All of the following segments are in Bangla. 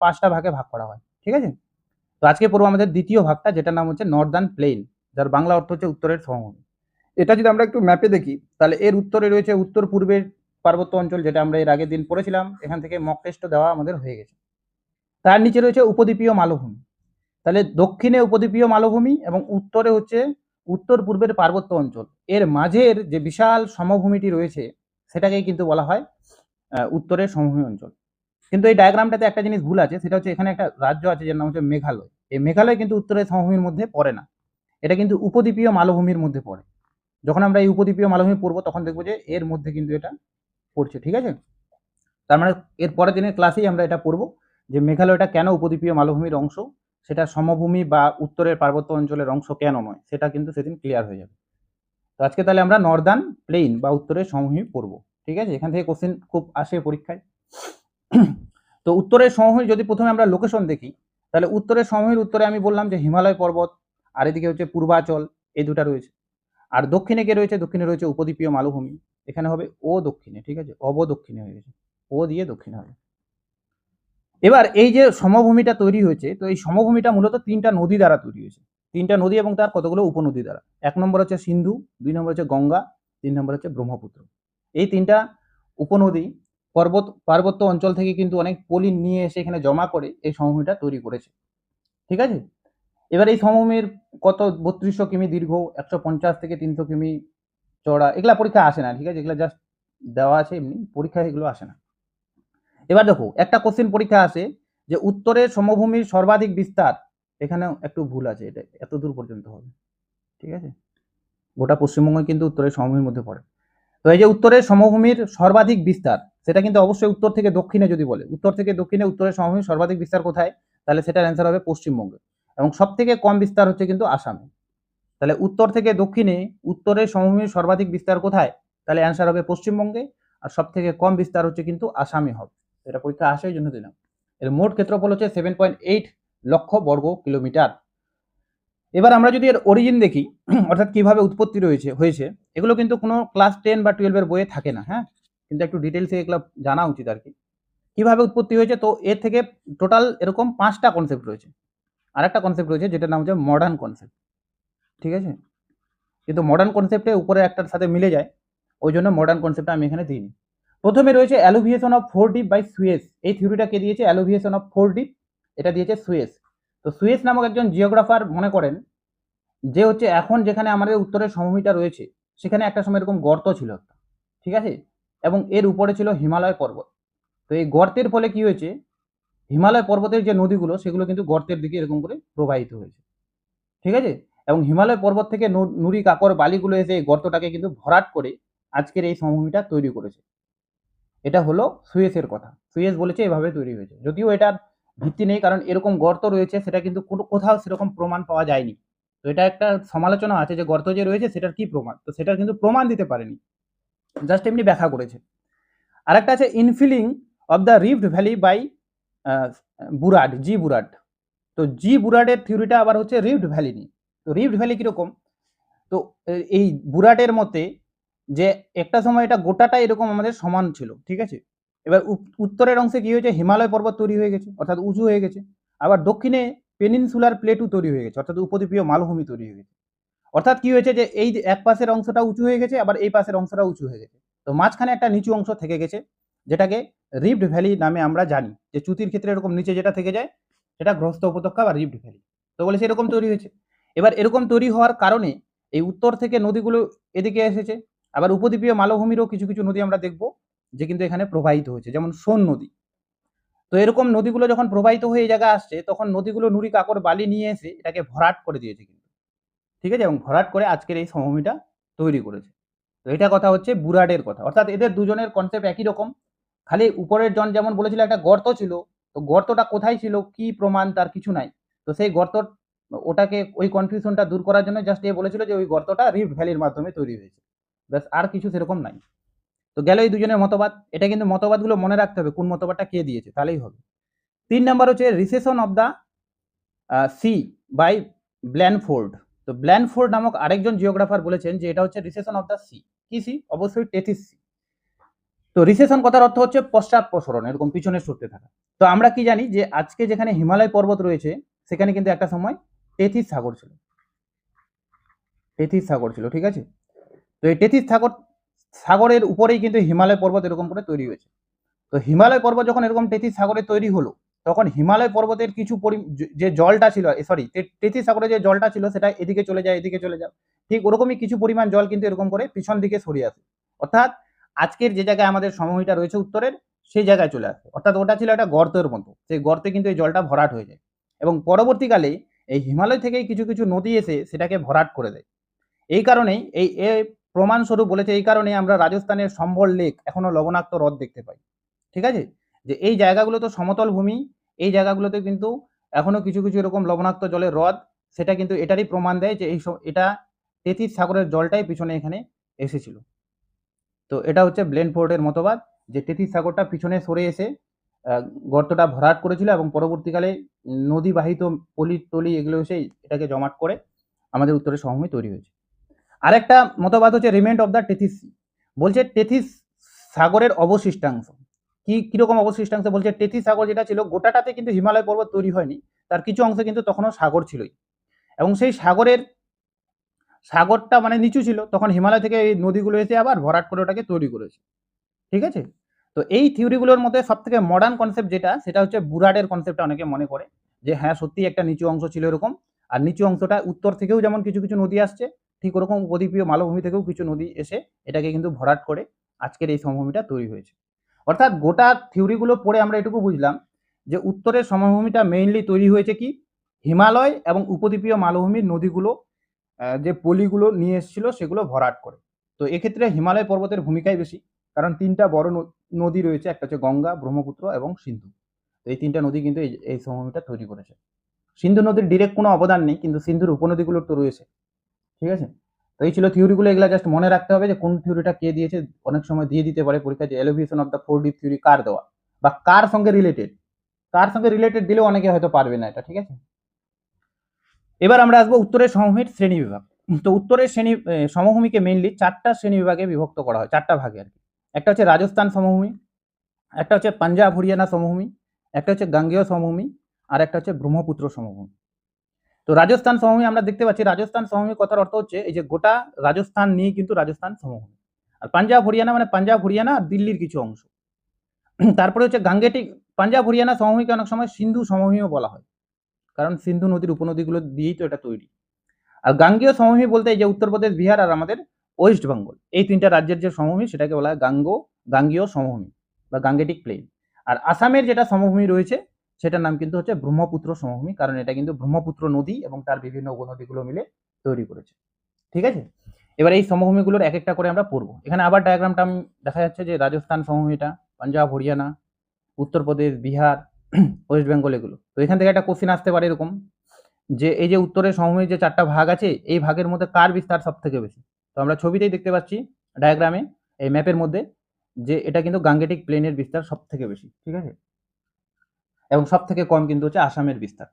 5টা ভাগে ভাগ করা হয়। ঠিক আছে, তো আজকে পড়বো আমাদের দ্বিতীয় ভাগটা, যেটার নাম হচ্ছে নর্দার্ন প্লেন, যার বাংলা অর্থ হচ্ছে উত্তরের সমভূমি। এটা যদি আমরা একটু ম্যাপে দেখি, তাহলে এর উত্তরে রয়েছে উত্তর পূর্বের পার্বত্য অঞ্চল, যেটা আমরা এর আগের দিন পড়েছিলাম, এখান থেকে মক টেস্ট দেওয়া আমাদের হয়ে গেছে। তার নিচে রয়েছে উপদ্বীপীয় মালভূমি, তাহলে দক্ষিণে উপদ্বীপীয় মালভূমি এবং উত্তরে হচ্ছে উত্তর পূর্বের পার্বত্য অঞ্চল। এর মাঝের যে বিশাল সমভূমিটি রয়েছে সেটাকেই কিন্তু বলা হয় উত্তরের সমভূমি অঞ্চল। কিন্তু এই ডায়াগ্রামটাতে একটা জিনিস ভুল আছে, সেটা হচ্ছে এখানে একটা রাজ্য আছে যার নাম হচ্ছে মেঘালয়। এই মেঘালয় কিন্তু উত্তরের সমভূমির মধ্যে পড়ে না, এটা কিন্তু উপদ্বীপীয় মালভূমির মধ্যে পড়ে। যখন আমরা এই উপদ্বীপীয় মালভূমি পড়বো তখন দেখবো যে এর মধ্যে কিন্তু এটা পড়ছে। ঠিক আছে, তার মানে এর পরের দিনের ক্লাসেই আমরা এটা পড়বো যে মেঘালয়টা কেন উপদ্বীপীয় মালভূমির অংশ, সেটা সমভূমি বা উত্তরের পার্বত্য অঞ্চলের অংশ কেন নয়, সেটা কিন্তু সেদিন ক্লিয়ার হয়ে যাবে। তো আজকে তাহলে আমরা নর্দার্ন প্লেন বা উত্তরের সমভূমি পড়বো। ঠিক আছে, এখান থেকে কোশ্চেন খুব আসে পরীক্ষায়। তো উত্তরের সমভূমি যদি প্রথমে আমরা লোকেশন দেখি, তাহলে উত্তরের সমভূমির উত্তরে আমি বললাম যে হিমালয় পর্বত, আর এদিকে হচ্ছে পূর্বাচল, এই দুটা রয়েছে। আর দক্ষিণে কে রয়েছে, দক্ষিণে রয়েছে উপদ্বীপীয় মালভূমি, এখানে হবে ও দক্ষিণে। ঠিক আছে, অবদক্ষিণে হয়ে গেছে, ও দিয়ে দক্ষিণে হবে। এবার এই যে সমভূমিটা তৈরি হয়েছে, তো এই সমভূমিটা মূলত 3টা নদী দ্বারা তৈরি হয়েছে, 3টা নদী এবং তার কতগুলো উপনদী দ্বারা। 1 নম্বর হচ্ছে সিন্ধু, 2 নম্বর হচ্ছে গঙ্গা, 3 নম্বর হচ্ছে ব্রহ্মপুত্র। এই 3টা উপনদী পার্বত্য অঞ্চল থেকে কিন্তু অনেক পলি নিয়ে এসে এখানে জমা করে এই সমভূমিটা তৈরি করেছে। ঠিক আছে, এবার এই সমভূমির কত 3200 কিমি দীর্ঘ, 150 থেকে 300 কিমি চড়া। এগুলা পরীক্ষা আসে না, ঠিক আছে, এগুলা জাস্ট দেওয়া আছে এমনি, পরীক্ষায় এগুলো আসে না। এবার দেখো একটা কোশ্চেন পরীক্ষা আসে যে উত্তরের সমভূমির সর্বাধিক বিস্তার, এখানেও একটু ভুল আছে, এটা এত দূর পর্যন্ত হবে। ঠিক আছে, গোটা পশ্চিমবঙ্গ কিন্তু উত্তরের সমভূমির মধ্যে পড়ে। তো এই যে উত্তরের সমভূমির সর্বাধিক বিস্তার, সেটা কিন্তু অবশ্যই উত্তর থেকে দক্ষিণে যদি বলে, উত্তর থেকে দক্ষিণে উত্তরের সমভূমির সর্বাধিক বিস্তার কোথায়, তাহলে সেটার অ্যান্সার হবে পশ্চিমবঙ্গে। এবং সব থেকে কম বিস্তার হচ্ছে কিন্তু আসামে। তাহলে উত্তর থেকে দক্ষিণে উত্তরের সমভূমির সর্বাধিক বিস্তার কোথায়, তাহলে অ্যান্সার হবে পশ্চিমবঙ্গে। আর সব থেকে কম বিস্তার হচ্ছে কিন্তু আসামে হবে। এটা পরীক্ষা আসে, ওই জন্য দিলাম। এর মোট ক্ষেত্রফল হচ্ছে 7.8 লক্ষ বর্গ কিলোমিটার। এবার আমরা যদি এর অরিজিন দেখি, অর্থাৎ কিভাবে উৎপত্তি হয়েছে, এগুলো কিন্তু কোনো ক্লাস 10 বা 12 এর বইয়ে থাকে না। হ্যাঁ, কিন্তু একটু ডিটেলসে এগুলো জানা উচিত আর কি, কিভাবে উৎপত্তি হয়েছে। তো এর থেকে টোটাল এরকম 5টা কনসেপ্ট রয়েছে। আর একটা কনসেপ্ট রয়েছে যেটার নাম হচ্ছে মডার্ন কনসেপ্ট। ঠিক আছে, কিন্তু মডার্ন কনসেপ্টে উপরে একটার সাথে মিলে যায়, ওই জন্য মডার্ন কনসেপ্টটা আমি এখানে দিইনি। প্রথমে রয়েছে অ্যালোভিয়েশন অফ 4 ডিপ বাই সুয়েজ। এই থিওরিটা কে দিয়েছে, অ্যালোভিয়েশন অফ 4 ডিপ, এটা দিয়েছে সুয়েজ। তো সুয়েজ নামক একজন জিওগ্রাফার মনে করেন যে হচ্ছে এখন যেখানে আমাদের উত্তরের সমভূমিটা রয়েছে, সেখানে একটা সময় এরকম গর্ত ছিল একটা। ঠিক আছে, এবং এর উপরে ছিল হিমালয় পর্বত। তো এই গর্তের ফলে কি হয়েছে, হিমালয় পর্বতের যে নদীগুলো সেগুলো কিন্তু গর্তের দিকে এরকম করে প্রবাহিত হয়েছে। ঠিক আছে, এবং হিমালয় পর্বত থেকে নুড়ি কাকর বালিগুলো এসে এই গর্তটাকে কিন্তু ভরাট করে আজকের এই সমভূমিটা তৈরি করেছে। এটা হলো সুয়েজের কথা, সুয়েজ বলেছে এভাবে তৈরি হয়েছে, যদিও এটার ভিত্তি নেই, কারণ এরকম গর্ত রয়েছে সেটা কিন্তু কোনো কোথাও সেরকম প্রমাণ পাওয়া যায়নি। তো এটা একটা সমালোচনা আছে যে গর্ত যে রয়েছে সেটার কি প্রমাণ, তো সেটার কিন্তু প্রমাণ দিতে পারেনি, জাস্ট এমনি ব্যাখ্যা করেছে। আরেকটা আছে infilling of the rift valley by Burrard, G Burrard. তো জি বুরাডের থিওরিটা আবার হচ্ছে রিফট ভ্যালি নিয়ে। তো রিফট ভ্যালি কিরকম, তো এই বুরাটের মতে যে একটা সময় এটা গোটাটা এরকম আমাদের সমান ছিল। ঠিক আছে, এবার উত্তরের অংশে কি হয়েছে, হিমালয় পর্বত তৈরি হয়ে গেছে, অর্থাৎ উঁচু হয়ে গেছে। আবার দক্ষিণে পেনিনসুলার প্লেটু তৈরি হয়ে গেছে, অর্থাৎ উপদ্বীপীয় মালভূমি তৈরি হয়ে গেছে। অর্থাৎ কি হয়েছে যে এই এক পাশের অংশটা উঁচু হয়ে গেছে, আবার এই পাশের অংশটা উঁচু হয়ে গেছে। তো মাঝখানে একটা নিচু অংশ থেকে গেছে, যেটাকে রিফট ভ্যালি নামে আমরা জানি। যে চ্যুতির ক্ষেত্রে এরকম নিচে যেটা থেকে যায় সেটা গ্রস্ত উপত্যকা বা রিফট ভ্যালি। তো বলে সেরকম তৈরি হয়েছে। এবার এরকম তৈরি হওয়ার কারণে এই উত্তর থেকে নদীগুলো এদিকে এসেছে। আবার উপদ্বীপীয় মালভূমিরও কিছু কিছু নদী আমরা দেখব যে কিন্তু এখানে প্রবাহিত হয়েছে, যেমন সোন নদী। তো এরকম নদীগুলো যখন প্রবাহিত হয়ে এই জায়গায় আসছে, তখন নদীগুলো নুড়ি কাকর বালি নিয়ে এসে এটাকে ভরাট করে দিয়েছে কিন্তু। ঠিক আছে, এবং ভরাট করে আজকের এই সমভূমিটা তৈরি করেছে। তো এটা কথা হচ্ছে বুরাডের কথা, অর্থাৎ এদের দুজনের কনসেপ্ট একই রকম। খালি উপরের জন যেমন বলেছিল একটা গর্ত ছিল, তো গর্তটা কোথায় ছিল, কি প্রমাণ, তার কিছু নাই। তো সেই গর্ত, ওটাকে ওই কনফিউশনটা দূর করার জন্য জাস্ট এ বলেছিল যে ওই গর্তটা রিফট ভ্যালির মাধ্যমে তৈরি হয়েছে, ব্যাস, আর কিছু সেরকম নাই। তো গেল এই দুজনের মতবাদ। এটা কিন্তু মতবাদগুলো মনে রাখতে হবে কোন মতবাদটা কে দিয়েছে, তাহলেই হবে। 3 নাম্বার হচ্ছে recession of the sea by Blanford. তো ব্ল্যানফোর্ড নামক আরেকজন জিওগ্রাফার বলেছেন যে এটা হচ্ছে রিসেশন অফ দ্য সি। কি সি? অবশ্যই টেথিস সি। তো রিসেশন কথার অর্থ হচ্ছে পশ্চাৎপসরণ, এরকম পিছনে সরতে থাকা। তো আমরা কি জানি যে আজকে যেখানে হিমালয় পর্বত রয়েছে সেখানে কিন্তু একটা সময় তেথিস সাগর ছিল, তেথিস সাগর ছিল, ঠিক আছে। তো এই তেথিস সাগরের উপরেই কিন্তু হিমালয় পর্বত এরকম করে তৈরি হয়েছে। তো হিমালয় পর্বত যখন এরকম তেথিস সাগরে তৈরি হলো, তখন হিমালয় পর্বতের কিছু যে জলটা ছিল, সরি, তেথিস সাগরে যে জলটা ছিল সেটা এদিকে চলে যায়, এদিকে চলে যায়, ঠিক ওরকমই কিছু পরিমাণ জল কিন্তু এরকম করে পিছন দিকে সরিয়ে আসে, অর্থাৎ আজকের যে জায়গায় আমাদের সমভূমিটা রয়েছে উত্তরের, সেই জায়গায় চলে আসে, অর্থাৎ ওটা ছিল একটা গর্তের মতো, সেই গর্তে কিন্তু এই জলটা ভরাট হয়ে যায় এবং পরবর্তীকালে এই হিমালয় থেকেই কিছু কিছু নদী এসে সেটাকে ভরাট করে দেয়। এই কারণেই এই প্রমাণস্বরূপ বলেছে, এই কারণে আমরা রাজস্থানের সম্বল লেক এখনো লবণাক্ত হ্রদ দেখতে পাই, ঠিক আছে, যে এই জায়গাগুলো তো সমতল ভূমি, এই জায়গাগুলোতে কিন্তু এখনো কিছু কিছু এরকম লবণাক্ত জলের হ্রদ, সেটা কিন্তু এটারই প্রমাণ দেয় যে এটা তেথিস সাগরের জলটাই পিছনে এখানে এসেছিল। তো এটা হচ্ছে ব্লেনফোর্ডের মতবাদ যে তেথিস সাগরটা পিছনে সরে এসে গর্তটা ভরাট করেছিল এবং পরবর্তীকালে নদীবাহিত পলি টলি এগুলো এসে এটাকে জমাট করে আমাদের উত্তরের সমভূমি তৈরি হয়েছে। আরেকটা মতবাদ হচ্ছে রিমেন্ট অফ দ্য টেথিস সি, বলছে টেথিস সাগরের অবশিষ্টাংশ। কিরকম অবশিষ্টাংশ বলছে, টেথিস সাগর যেটা ছিল গোটাটাতে কিন্তু হিমালয় পর্বত তৈরি হয়নি, তার কিছু অংশ কিন্তু তখনও সাগর ছিলই এবং সেই সাগরটা মানে নিচু ছিল, তখন হিমালয় থেকে এই নদীগুলো এসে আবার ভরাট করে ওটাকে তৈরি করেছে, ঠিক আছে। তো এই থিওরিগুলোর মধ্যে সব থেকে মডার্ন কনসেপ্ট যেটা, সেটা হচ্ছে বুরাডের কনসেপ্টটা অনেকে মনে করে যে হ্যাঁ সত্যি একটা নিচু অংশ ছিল এরকম, আর নিচু অংশটা উত্তর থেকেও যেমন কিছু কিছু নদী আসছে, ঠিক ওরকম উপদ্বীপীয় মালভূমি থেকেও কিছু নদী এসে এটাকে কিন্তু ভরাট করে আজকের এই সমভূমিটা তৈরি হয়েছে। অর্থাৎ গোটা থিওরিগুলো পড়ে আমরা এটুকু বুঝলাম যে উত্তরের সমভূমিটা মেইনলি তৈরি হয়েছে কি হিমালয় এবং উপদ্বীপীয় মালভূমির নদীগুলো যে পলিগুলো নিয়ে এসেছিল সেগুলো ভরাট করে। তো এক্ষেত্রে হিমালয় পর্বতের ভূমিকাই বেশি, কারণ তিনটা বড় নদী রয়েছে, একটা হচ্ছে গঙ্গা, ব্রহ্মপুত্র এবং সিন্ধু। তো এই তিনটা নদী কিন্তু এই সমভূমিটা তৈরি করেছে। সিন্ধু নদীর ডিরেক্ট কোনো অবদান নেই, কিন্তু সিন্ধুর উপনদীগুলোর তো রয়েছে, ঠিক আছে। তো এই ছিল থিওরিগুলো, এগুলো জাস্ট মনে রাখতে হবে যে কোন থিওরিটা কে দিয়েছে, অনেক সময় দিয়ে দিতে পারে পরীক্ষা যে elevation of the foredeep theory কার দেওয়া বা কার সঙ্গে রিলেটেড দিলেও অনেকে হয়তো পারবে না এটা, ঠিক আছে। এবার আমরা আসবো উত্তরের সমভূমির শ্রেণী বিভাগ। তো উত্তরের সমভূমিকে মেইনলি চারটা শ্রেণী বিভাগে বিভক্ত করা হয়, চারটা ভাগে আর কি। একটা হচ্ছে রাজস্থান সমভূমি, একটা হচ্ছে পাঞ্জাব হরিয়ানা সমভূমি, একটা হচ্ছে গাঙ্গেয় সমভূমি, আর একটা হচ্ছে ব্রহ্মপুত্র সমভূমি। তো রাজস্থান সমভূমি আমরা দেখতে পাচ্ছি, রাজস্থান সমভূমি কথার অর্থ হচ্ছে এই যে গোটা রাজস্থান নিয়ে কিন্তু রাজস্থান সমভূমি, আর পাঞ্জাব হরিয়ানা মানে পাঞ্জাব হরিয়ানা আর দিল্লির কিছু অংশ। তারপরে হচ্ছে গাঙ্গেটিক, পাঞ্জাব হরিয়ানা সমভূমিকে অনেক সময় সিন্ধু সমভূমিও বলা হয়, কারণ সিন্ধু নদীর উপনদীগুলো দিয়েই তো এটা তৈরি। আর গাঙ্গেয় সমভূমি বলতে এই যে উত্তরপ্রদেশ, বিহার আর আমাদের ওয়েস্ট বেঙ্গল, এই তিনটা রাজ্যের যে সমভূমি সেটাকে বলা হয় গাঙ্গেয় সমভূমি বা গাঙ্গেটিক প্লেন। আর আসামের যেটা সমভূমি রয়েছে সেটার নাম কিন্তু হচ্ছে ব্রহ্মপুত্র সমভূমি, কারণ এটা কিন্তু ব্রহ্মপুত্র নদী এবং তার বিভিন্ন উপনদীগুলো মিলে তৈরি করেছে, ঠিক আছে। এবার এই সমভূমিগুলোর এক একটা করে আমরা পড়বো। এখানে আবার ডায়াগ্রামটা আমি দেখা যাচ্ছে যে রাজস্থান সমভূমিটা, পাঞ্জাব হরিয়ানা, উত্তরপ্রদেশ, বিহার, ওয়েস্ট বেঙ্গল এগুলো। তো এখান থেকে একটা কোশ্চেন আসতে পারে এরকম যে এই যে উত্তরের সমভূমির যে চারটা ভাগ আছে, এই ভাগের মধ্যে কার বিস্তার সব থেকে বেশি। তো আমরা ছবিতেই দেখতে পাচ্ছি, ডায়াগ্রামে, এই ম্যাপের মধ্যে, যে এটা কিন্তু গাঙ্গেটিক প্লেনের বিস্তার সব থেকে বেশি, ঠিক আছে, এবং সব থেকে কম কিন্তু হচ্ছে আসামের বিস্তার।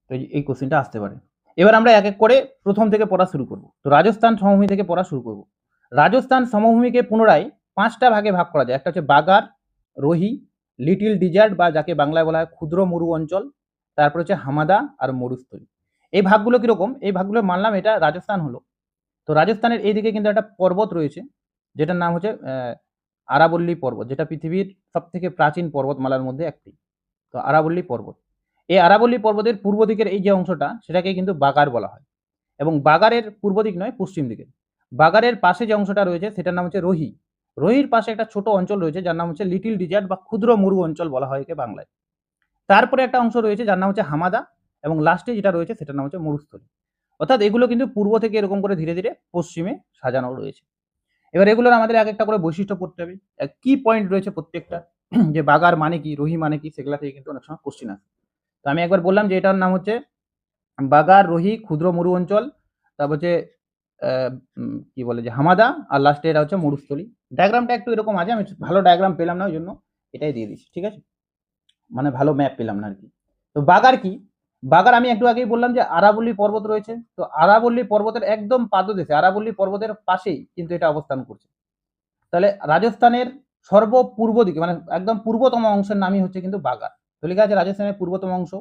তো এই কোশ্চেনটা আসতে পারে। এবার আমরা এক এক করে প্রথম থেকে পড়া শুরু করব। তো রাজস্থান সমভূমি থেকে পড়া শুরু করব। রাজস্থান সমভূমিকে পুনরায় পাঁচটা ভাগে ভাগ করা যায়। একটা হচ্ছে বাগার, রোহি, লিটিল ডিজার্ট বা যাকে বাংলায় বলা হয় ক্ষুদ্র মরু অঞ্চল, তারপর হচ্ছে হামাদা আর মরুস্থলী। এই ভাগগুলো কিরকম, এই ভাগগুলো মানলাম এটা রাজস্থান হলো। তো রাজস্থানের এইদিকে কিন্তু একটা পর্বত রয়েছে যেটার নাম হচ্ছে আরাবল্লী পর্বত, যেটা পৃথিবীর সব থেকে প্রাচীন পর্বতমালার মধ্যে একটি। তো আরাবল্লী পর্বত, এই আরাবল্লী পর্বতের পূর্ব দিকের এই যে অংশটা সেটাকে কিন্তু বাগার বলা হয়, এবং বাগারের পূর্ব দিক নয়, পশ্চিম দিকে। বাগারের পাশে যে অংশটা রয়েছে সেটার নাম হচ্ছে রোহি। রোহির পাশে একটা ছোট অঞ্চল রয়েছে যার নাম হচ্ছে লিটিল ডিজার্ট বা ক্ষুদ্র মরু অঞ্চল বলা হয় একে বাংলায়। তারপরে একটা অংশ রয়েছে যার নাম হচ্ছে হামাদা, এবং লাস্টে যেটা রয়েছে সেটার নাম হচ্ছে মরুস্থলী। অর্থাৎ এগুলো কিন্তু পূর্ব থেকে এরকম করে ধীরে ধীরে পশ্চিমে সাজানো রয়েছে। এবার এগুলোর আমাদের এক একটা করে বৈশিষ্ট্য পড়তে হবে, কি পয়েন্ট রয়েছে প্রত্যেকটা, যে বাগার মানে কি, রোহি মানে কি, সেগুলা থেকে কিন্তু অনেক সময় কোশ্চিন আসে। তো আমি একবার বললাম যে এটার নাম হচ্ছে বাগার, রোহি, ক্ষুদ্র মরু অঞ্চল, তারপর হচ্ছে কি বলে যে হামাদা, আর লাস্টে এটা হচ্ছে মরুস্থলী। ডায়াগ্রামটা একটু এরকম আছে, আমি ভালো ডায়াগ্রাম পেলাম না, ওই জন্য এটাই দিয়ে দিচ্ছি, ঠিক আছে, মানে ভালো ম্যাপ পেলাম না আর কি। তো বাগার কি, বাগার আমি একটু আগেই বললাম যে আরাবল্লী পর্বত রয়েছে, তো আরাবল্লী পর্বতের একদম পাদদেশে, আরাবল্লী পর্বতের পাশেই কিন্তু এটা অবস্থান করছে। তাহলে রাজস্থানের সর্বপূর্ব দিকে মানে একদম পূর্বতম অংশের নামই হচ্ছে কিন্তু বাগার। তো লেখা আছে রাজস্থানের পূর্বতম অংশ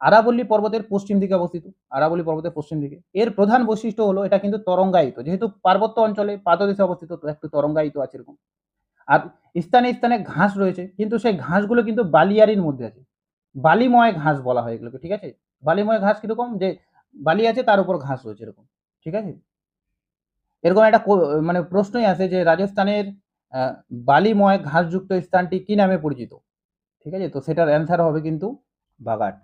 আরাবল্লী পর্বতের পশ্চিম দিকে অবস্থিত। আরাবল্লী পর্বতের পশ্চিম দিকে এর প্রধান বৈশিষ্ট্য হলো এটা কিন্তু তরঙ্গায়িত, যেহেতু পার্বত্য অঞ্চলে পাদদেশে অবস্থিত তো একটু তরঙ্গায়িত আছে এরকম। আর স্থানে স্থানে ঘাস রয়েছে, কিন্তু সেই ঘাসগুলো কিন্তু বালিয়ারির মধ্যে আছে, বালিময় ঘাস বলা হয় এগুলোকে, ঠিক আছে। বালিময় ঘাস কিরকম, যে বালি আছে তার উপর ঘাস রয়েছে এরকম, ঠিক আছে। এরকম একটা মানে প্রশ্নই আসে যে রাজস্থানের বালিময় ঘাসযুক্ত স্থানটি কি নামে পরিচিত, ঠিক আছে। তো সেটার অ্যান্সার হবে কিন্তু বাগান।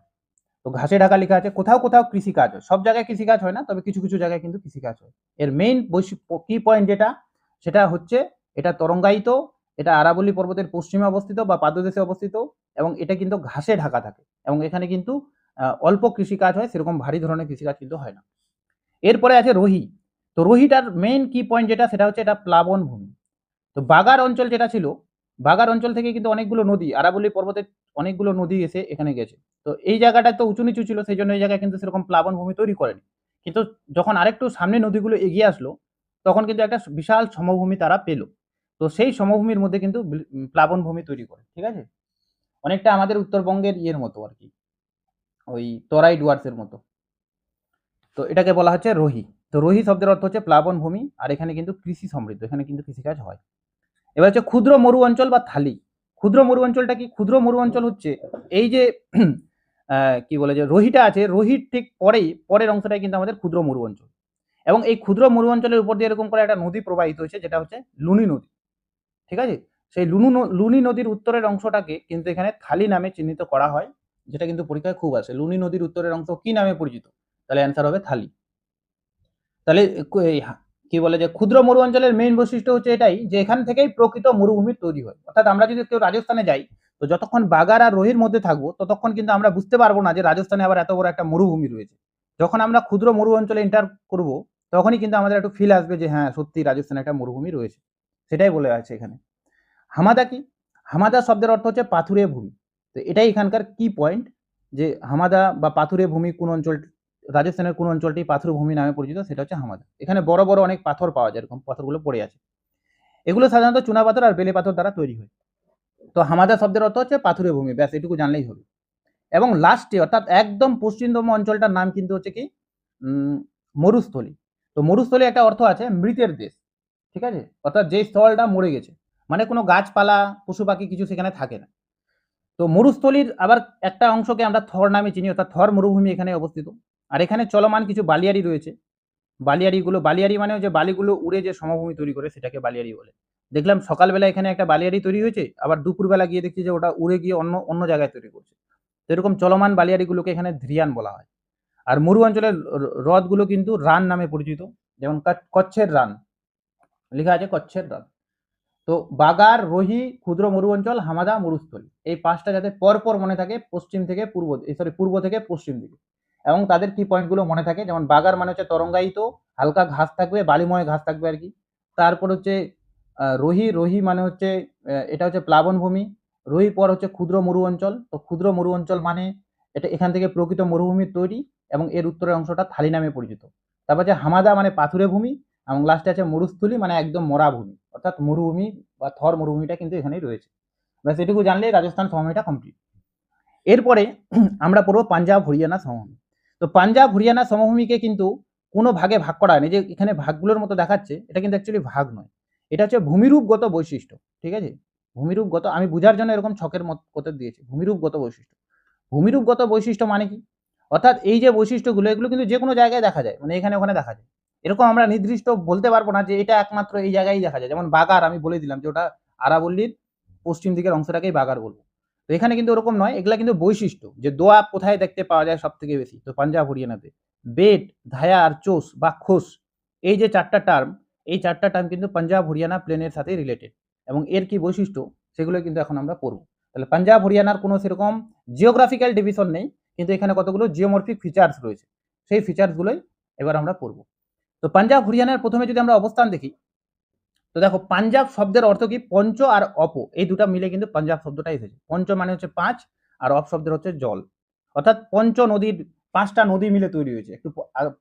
তো ঘাসে ঢাকা লেখা আছে, কোথাও কোথাও কৃষিকাজ হয়, সব জায়গায় কৃষিকাজ হয় না, তবে কিছু কিছু জায়গায় কিন্তু কৃষিকাজ হয়। এর মেইন কি পয়েন্ট যেটা, সেটা হচ্ছে এটা তরঙ্গায়িত, এটা আরাবল্লী পর্বতের পশ্চিমে অবস্থিত বা পাদদেশে অবস্থিত, এবং এটা কিন্তু ঘাসে ঢাকা থাকে, এবং এখানে কিন্তু অল্প কৃষিকাজ হয়, সেরকম ভারী ধরনের কৃষিকাজ কিন্তু হয় না। এরপরে আছে রোহি। তো রোহিটার মেইন কি পয়েন্ট যেটা, সেটা হচ্ছে এটা প্লাবন ভূমি। তো বাগার অঞ্চল যেটা ছিল, বাগার অঞ্চল থেকে কিন্তু অনেকগুলো নদী, আরাবল্লী পর্বতের অনেকগুলো নদী এসে এখানে গেছে। তো এই জায়গাটা তো উঁচু নিচু ছিল, সেই জন্য এই জায়গায় কিন্তু সেরকম প্লাবন ভূমি তৈরি করেনি। কিন্তু যখন আরেকটু সামনে নদীগুলো এগিয়ে আসলো, তখন কিন্তু একটা বিশাল সমভূমি তারা পেল। তো সেই সমভূমির মধ্যে কিন্তু প্লাবন ভূমি তৈরি করে, ঠিক আছে। অনেকটা আমাদের উত্তরবঙ্গের ইয়ের মতো আর কি, ওই তরাই ডুয়ার্সের মতো। তো এটাকে বলা হচ্ছে রোহি। তো রোহি শব্দের অর্থ হচ্ছে প্লাবন ভূমি, আর এখানে কিন্তু কৃষি সমৃদ্ধ, এখানে কিন্তু কৃষিকাজ হয়। এবার হচ্ছে ক্ষুদ্র মরু অঞ্চল বা থালি। ক্ষুদ্র মরু অঞ্চলটা কি, ক্ষুদ্র মরু অঞ্চল হচ্ছে এই যে কি বলে যে রোহিটা আছে, রোহির ঠিক পরের অংশটাই কিন্তু আমাদের ক্ষুদ্র মরু অঞ্চল। এবং এই ক্ষুদ্র মরু অঞ্চলের উপর দিয়ে এরকম করে একটা নদী প্রবাহিত হয়েছে, যেটা হচ্ছে লুনি নদী, ঠিক আছে। সেই লুনি নদীর উত্তরের অংশটাকে কিন্তু এখানে থালি নামে চিহ্নিত করা হয়, যেটা কিন্তু পরীক্ষায় খুব আসে। লুনি নদীর উত্তরের অংশ কি নামে পরিচিত, তাহলে অ্যান্সার হবে থালি। তাহলে কি বলে যে ক্ষুদ্র মরু অঞ্চলের মেইন বৈশিষ্ট্য হচ্ছে এটাই, যে এখান থেকেই প্রকৃত মরুভূমির তৈরি হয়। অর্থাৎ আমরা যদি কেউ রাজস্থানে যাই, তো যতক্ষণ বাগার আর রোহির মধ্যে থাকবো, ততক্ষণ কিন্তু আমরা বুঝতে পারবো না যে রাজস্থানে আবার এত বড় একটা মরুভূমি রয়েছে। যখন আমরা ক্ষুদ্র মরু অঞ্চলে এন্টার করব, তখনই কিন্তু আমাদের একটু ফিল আসবে যে হ্যাঁ সত্যি রাজস্থানে একটা মরুভূমি রয়েছে। সেটাই বলে আছে এখানে। হামাদা কি, হামাদা শব্দের অর্থ হচ্ছে পাথুরে ভূমি। তো এটাই এখানকার কি পয়েন্ট, যে হামাদা বা পাথুরে ভূমি কোন অঞ্চল, রাজস্থানের কোন অঞ্চলটি পাথুরে ভূমি নামে পরিচিত, সেটা হচ্ছে হামাদা। এখানে বড় বড় অনেক পাথর পাওয়া যায়, এরকম পাথরগুলো পড়ে আছে। এগুলো সাধারণত চুনা পাথর আর বেলে পাথর দ্বারা তৈরি হয়। তো হামাদা শব্দের অর্থ হচ্ছে পাথুরে ভূমি, ব্যাস এটুকু জানলেই হবে। এবং লাস্টে অর্থাৎ একদম পশ্চিমতম অঞ্চলটার নাম কিন্তু হচ্ছে কি মরুস্থলী। তো মরুস্থলী একটা অর্থ আছে মৃতের দেশ, ঠিক আছে, অর্থাৎ যে স্থলটা মরে গেছে, মানে কোনো গাছপালা পশু পাখি কিছু সেখানে থাকে না। তো মরুস্থলীর আবার একটা অংশকে আমরা থর নামে চিনি, অর্থাৎ থর মরুভূমি এখানে অবস্থিত। আর এখানে চলমান কিছু বালিয়াড়ি রয়েছে। বালিয়াড়ি মানে যে বালিগুলো উড়ে যে সমভূমি তৈরি করে, সেটাকে বালিয়াড়ি বলে। দেখলাম সকালবেলা এখানে একটা বালিয়াড়ি তৈরি হয়েছে, আবার দুপুরবেলা গিয়ে দেখছি যে ওটা উড়ে গিয়ে অন্য অন্য জায়গায় তৈরি করছে। তো এরকম চলমান বালিয়াড়িগুলোকে এখানে ধ্রিয়ান বলা হয়। আর মরু অঞ্চলের হ্রদগুলো কিন্তু রান নামে পরিচিত, যেমন কচ্ছের রান, লেখা আছে কচ্ছের রান। তো বাগার, রোহি, ক্ষুদ্র মরু অঞ্চল, হামাদা, মরুস্থলী, এই পাঁচটা যাতে পরপর মনে থাকে পশ্চিম থেকে পূর্ব থেকে পশ্চিম দিকে, এবং তাদের কি পয়েন্টগুলো মনে থাকে, যেমন বাগার মানে হচ্ছে তরঙ্গায়িত, হালকা ঘাস থাকবে, বালিময় ঘাস থাকবে আর কি। তারপর হচ্ছে রোহি, রোহি মানে হচ্ছে এটা হচ্ছে প্লাবন ভূমি। রোহি পর হচ্ছে ক্ষুদ্র মরু অঞ্চল। তো ক্ষুদ্র মরু অঞ্চল মানে এটা এখান থেকে প্রকৃত মরুভূমির তৈরি, এবং এর উত্তরের অংশটা থালি নামে পরিচিত। তারপর হচ্ছে হামাদা মানে পাথুরে ভূমি, এবং লাস্টে আছে মরুস্থলী মানে একদম মরা ভূমি, অর্থাৎ মরুভূমি বা থর মরুভূমিটা কিন্তু এখানেই রয়েছে। ব্যাস এটুকু জানলেই রাজস্থান সমভূমিটা কমপ্লিট। এরপরে আমরা পড়বো পাঞ্জাব হরিয়ানা সমভূমি। তো পাঞ্জাব হরিয়ানা সমভূমিকে কিন্তু কোনো ভাগে ভাগ করা হয়নি, যে এখানে ভাগগুলোর মতো দেখাচ্ছে, এটা কিন্তু অ্যাকচুয়ালি ভাগ নয়, এটা হচ্ছে ভূমিরূপগত বৈশিষ্ট্য, ঠিক আছে। ভূমিরূপগত, আমি বুঝার জন্য এরকম ছকের মতো দিয়েছি, ভূমিরূপগত বৈশিষ্ট্য। ভূমিরূপগত বৈশিষ্ট্য মানে কি, অর্থাৎ এই যে বৈশিষ্ট্যগুলো, এগুলো কিন্তু যে কোনো জায়গায় দেখা যায়, মানে এখানে ওখানে দেখা যায়। এরকম আমরা নির্দিষ্ট বলতে পারবো না যে এটা একমাত্র এই জায়গায় দেখা যায়। যেমন বাগার আমি বলে দিলাম যে ওটা আরাবল্লীর পশ্চিম দিকের অংশটাকেই বাগার বলবো। তো এখানে কিন্তু ওরকম নয়, এগুলা কিন্তু বৈশিষ্ট্য, যে দোয়াব কোথায় দেখতে পাওয়া যায় সব থেকে বেশি, তো পাঞ্জাব হরিয়ানাতে। বেট, ধায়া আর চোস বা খোস, এই যে চারটা টার্ম, এই চারটা টার্ম কিন্তু পাঞ্জাব হরিয়ানা প্লেনের সাথে রিলেটেড, এবং এর কি বৈশিষ্ট্য সেগুলো কিন্তু এখন আমরা পড়বো। তাহলে পাঞ্জাব হরিয়ানার কোনো সেরকম জিওগ্রাফিক্যাল ডিভিশন নেই, কিন্তু এখানে কতগুলো জিওমরফিক ফিচার্স রয়েছে, সেই ফিচার্সগুলোই এবার আমরা পড়বো। তো পাঞ্জাব হরিয়ানার প্রথমে যদি আমরা অবস্থান দেখি, তো দেখো পাঞ্জাব শব্দের অর্থ কি, পঞ্চ আর অপ, এই দুটা মিলে কিন্তু পাঞ্জাব শব্দটা এসেছে। পঞ্চ মানে হচ্ছে পাঁচ, আর অপ শব্দের হচ্ছে জল, অর্থাৎ পঞ্চ নদীর, পাঁচটা নদী মিলে তৈরি হয়েছে। একটু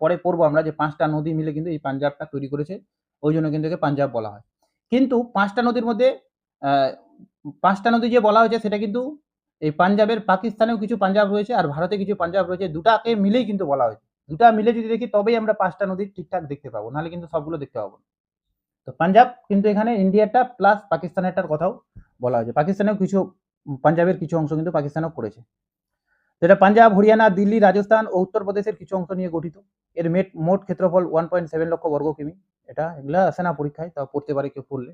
পরে পড়বো আমরা যে পাঁচটা নদী মিলে কিন্তু এই পাঞ্জাবটা তৈরি করেছে, ওই জন্য কিন্তু একে পাঞ্জাব বলা হয়। কিন্তু পাঁচটা নদীর মধ্যে পাঁচটা নদী যে বলা হয়েছে সেটা কিন্তু এই পাঞ্জাবের, পাকিস্তানেও কিছু পাঞ্জাব রয়েছে আর ভারতে কিছু পাঞ্জাব রয়েছে, দুটাকে মিলেই কিন্তু বলা হয়েছে। দুটা মিলে যদি দেখি তবেই আমরা পাঁচটা নদী ঠিকঠাক দেখতে পাবো, নাহলে কিন্তু সবগুলো দেখতে পাবো না। তো পাঞ্জাব কিন্তু এখানে ইন্ডিয়াটা প্লাস পাকিস্তানেরটার কথাও বলা হয়েছে, পাকিস্তানেও কিছু, পাঞ্জাবের কিছু অংশ কিন্তু পাকিস্তানও করেছে। যেটা পাঞ্জাব, হরিয়ানা, দিল্লি, রাজস্থান ও উত্তরপ্রদেশের কিছু অংশ নিয়ে গঠিত। এর মোট ক্ষেত্রফল 1.7 লক্ষ বর্গ কিমি। এগুলা আসে না পরীক্ষায়, তা পড়তে পারে কেউ পড়লে।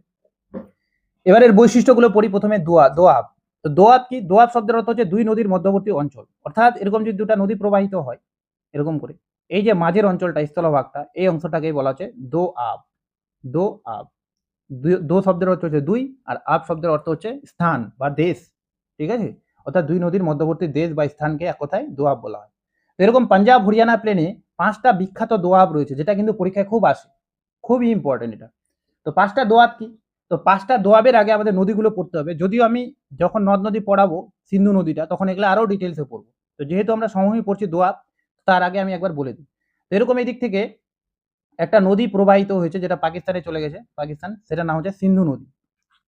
এবার এর বৈশিষ্ট্যগুলো পড়ি। প্রথমে দোয়াব। তো দোয়াব কি? দোয়াব শব্দের অর্থ হচ্ছে দুই নদীর মধ্যবর্তী অঞ্চল। অর্থাৎ এরকম যদি দুটা নদী প্রবাহিত হয় এরকম করে, এই যে মাঝের অঞ্চলটা, স্থলভাগটা, এই অংশটাকেই বলা হচ্ছে দোআব। দোআব। দো শব্দের অর্থ হচ্ছে দুই, আর আব শব্দের অর্থ হচ্ছে স্থান বা দেশ। ঠিক আছে? অর্থাৎ দুই নদীর মধ্যবর্তী দেশ বা স্থানকে এক কথায় দোয়াব বলা হয়। এরকম পাঞ্জাব হরিয়ানা প্লেনে 5টা বিখ্যাত দোয়াব রয়েছে, যেটা কিন্তু পরীক্ষায় খুব আসে, খুবই ইম্পর্টেন্ট এটা। তো 5টা দোয়াব কি? তো 5টা দোয়াবের আগে আমাদের নদীগুলো পড়তে হবে। যদিও আমি যখন নদ নদী পড়াবো, সিন্ধু নদীটা, তখন এগুলো আরো ডিটেলসে পড়বো। তো যেহেতু আমরা সময় পড়ছি দোয়াব, তার আগে আমি একবার বলে দিই। তো এরকম এই দিক থেকে একটা নদী প্রবাহিত হয়েছে, যেটা পাকিস্তানে চলে গেছে, পাকিস্তান, সেটার নাম হচ্ছে সিন্ধু নদী।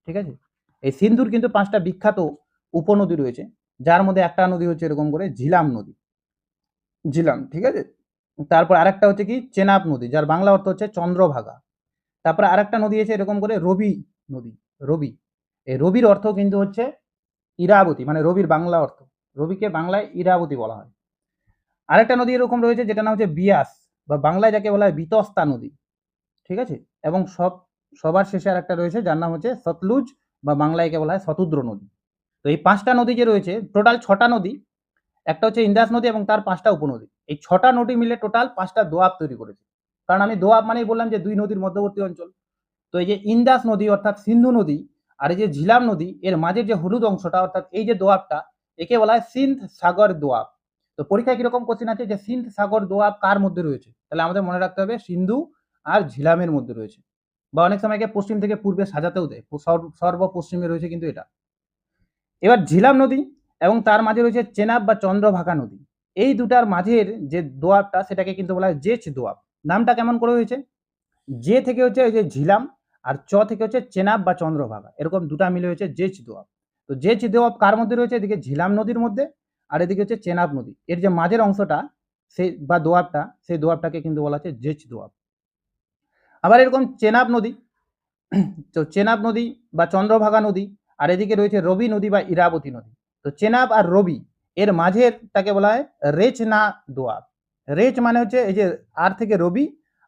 ঠিক আছে? এই সিন্ধুর কিন্তু 5টা বিখ্যাত উপনদী রয়েছে, যার মধ্যে একটা নদী হচ্ছে এরকম করে ঝিলাম নদী। ঝিলাম, ঠিক আছে? তারপর আরেকটা হচ্ছে কি চেনাব নদী, যার বাংলা অর্থ হচ্ছে চন্দ্রভাগা। তারপরে আরেকটা নদী আছে এরকম করে রবি নদী। রবি, এই রবির অর্থ কিন্তু হচ্ছে ইরাবতী, মানে রবির বাংলা অর্থ, রবিকে বাংলায় ইরাবতী বলা হয়। আরেকটা নদী এরকম রয়েছে যেটা নাম হচ্ছে বিয়াস, বা বাংলায় যাকে বলা হয় বিতস্তা নদী। ঠিক আছে? এবং সবার শেষে আরেকটা রয়েছে যার নাম হচ্ছে সতলুজ, বা বাংলায় একে বলা হয় শতদ্র নদী। তো এই 5টা নদী যে রয়েছে, টোটাল 6টা নদী। একটা হচ্ছে ইন্দাস নদী এবং তার 5টা উপনদী। এই 6টা নদী মিলে টোটাল 5টা দোয়াব তৈরি করেছে। কারণ আমি দোয়াব মানেই বললাম যে দুই নদীর মধ্যবর্তী অঞ্চল। তো এই যে ইন্দাস নদী অর্থাৎ সিন্ধু নদী, আর এই যে ঝিলাম নদী, এর মাঝের যে হলুদ অংশটা অর্থাৎ এই যে দোয়াবটা, একে বলা হয় সিন্ধ সাগর দোয়াব। তো পরীক্ষায় কিরকম কোশ্চেন আছে যে সিন্ধ সাগর দোয়াব কার মধ্যে রয়েছে, তাহলে আমাদের মনে রাখতে হবে সিন্ধু আর ঝিলামের মধ্যে রয়েছে। বা অনেক সময় পশ্চিম থেকে পূর্বে সাজাতেও দেয়, সর্বপশ্চিমে রয়েছে কিন্তু এটা। এবার ঝিলাম নদী এবং তার মাঝে রয়েছে চেনাব বা চন্দ্রভাগা নদী। এই দুটার মাঝের যে দোয়াবটা সেটাকে কিন্তু বলা হয় জেচ দোয়াব। নামটা কেমন করে হয়েছে? যে থেকে হচ্ছে ওই যে ঝিলাম, আর চ থেকে হচ্ছে চেনাব বা চন্দ্রভাগা, এরকম দুটা মিলে হচ্ছে জেচ দোয়াব। তো জেচ দোয়াব কার মধ্যে রয়েছে? এদিকে ঝিলাম নদীর মধ্যে, আর এদিকে হচ্ছে চেনাব নদী। এর যে মাঝের অংশটা সেই বা দোয়াবটা, সেই দোয়াবটাকে কিন্তু বলা হচ্ছে জেচ দোয়াব। আবার এরকম চেনাব নদী, তো চেনাব নদী বা চন্দ্রভাগা নদী, আর এদিকে রয়েছে রবি নদী বা ইরাবতী নদী। তো চেনাব আর রবি এর মাঝের তাকে বলা হয় রেচনা দোয়াব। রেচ মানে হচ্ছে এই যে আর থেকে রবি,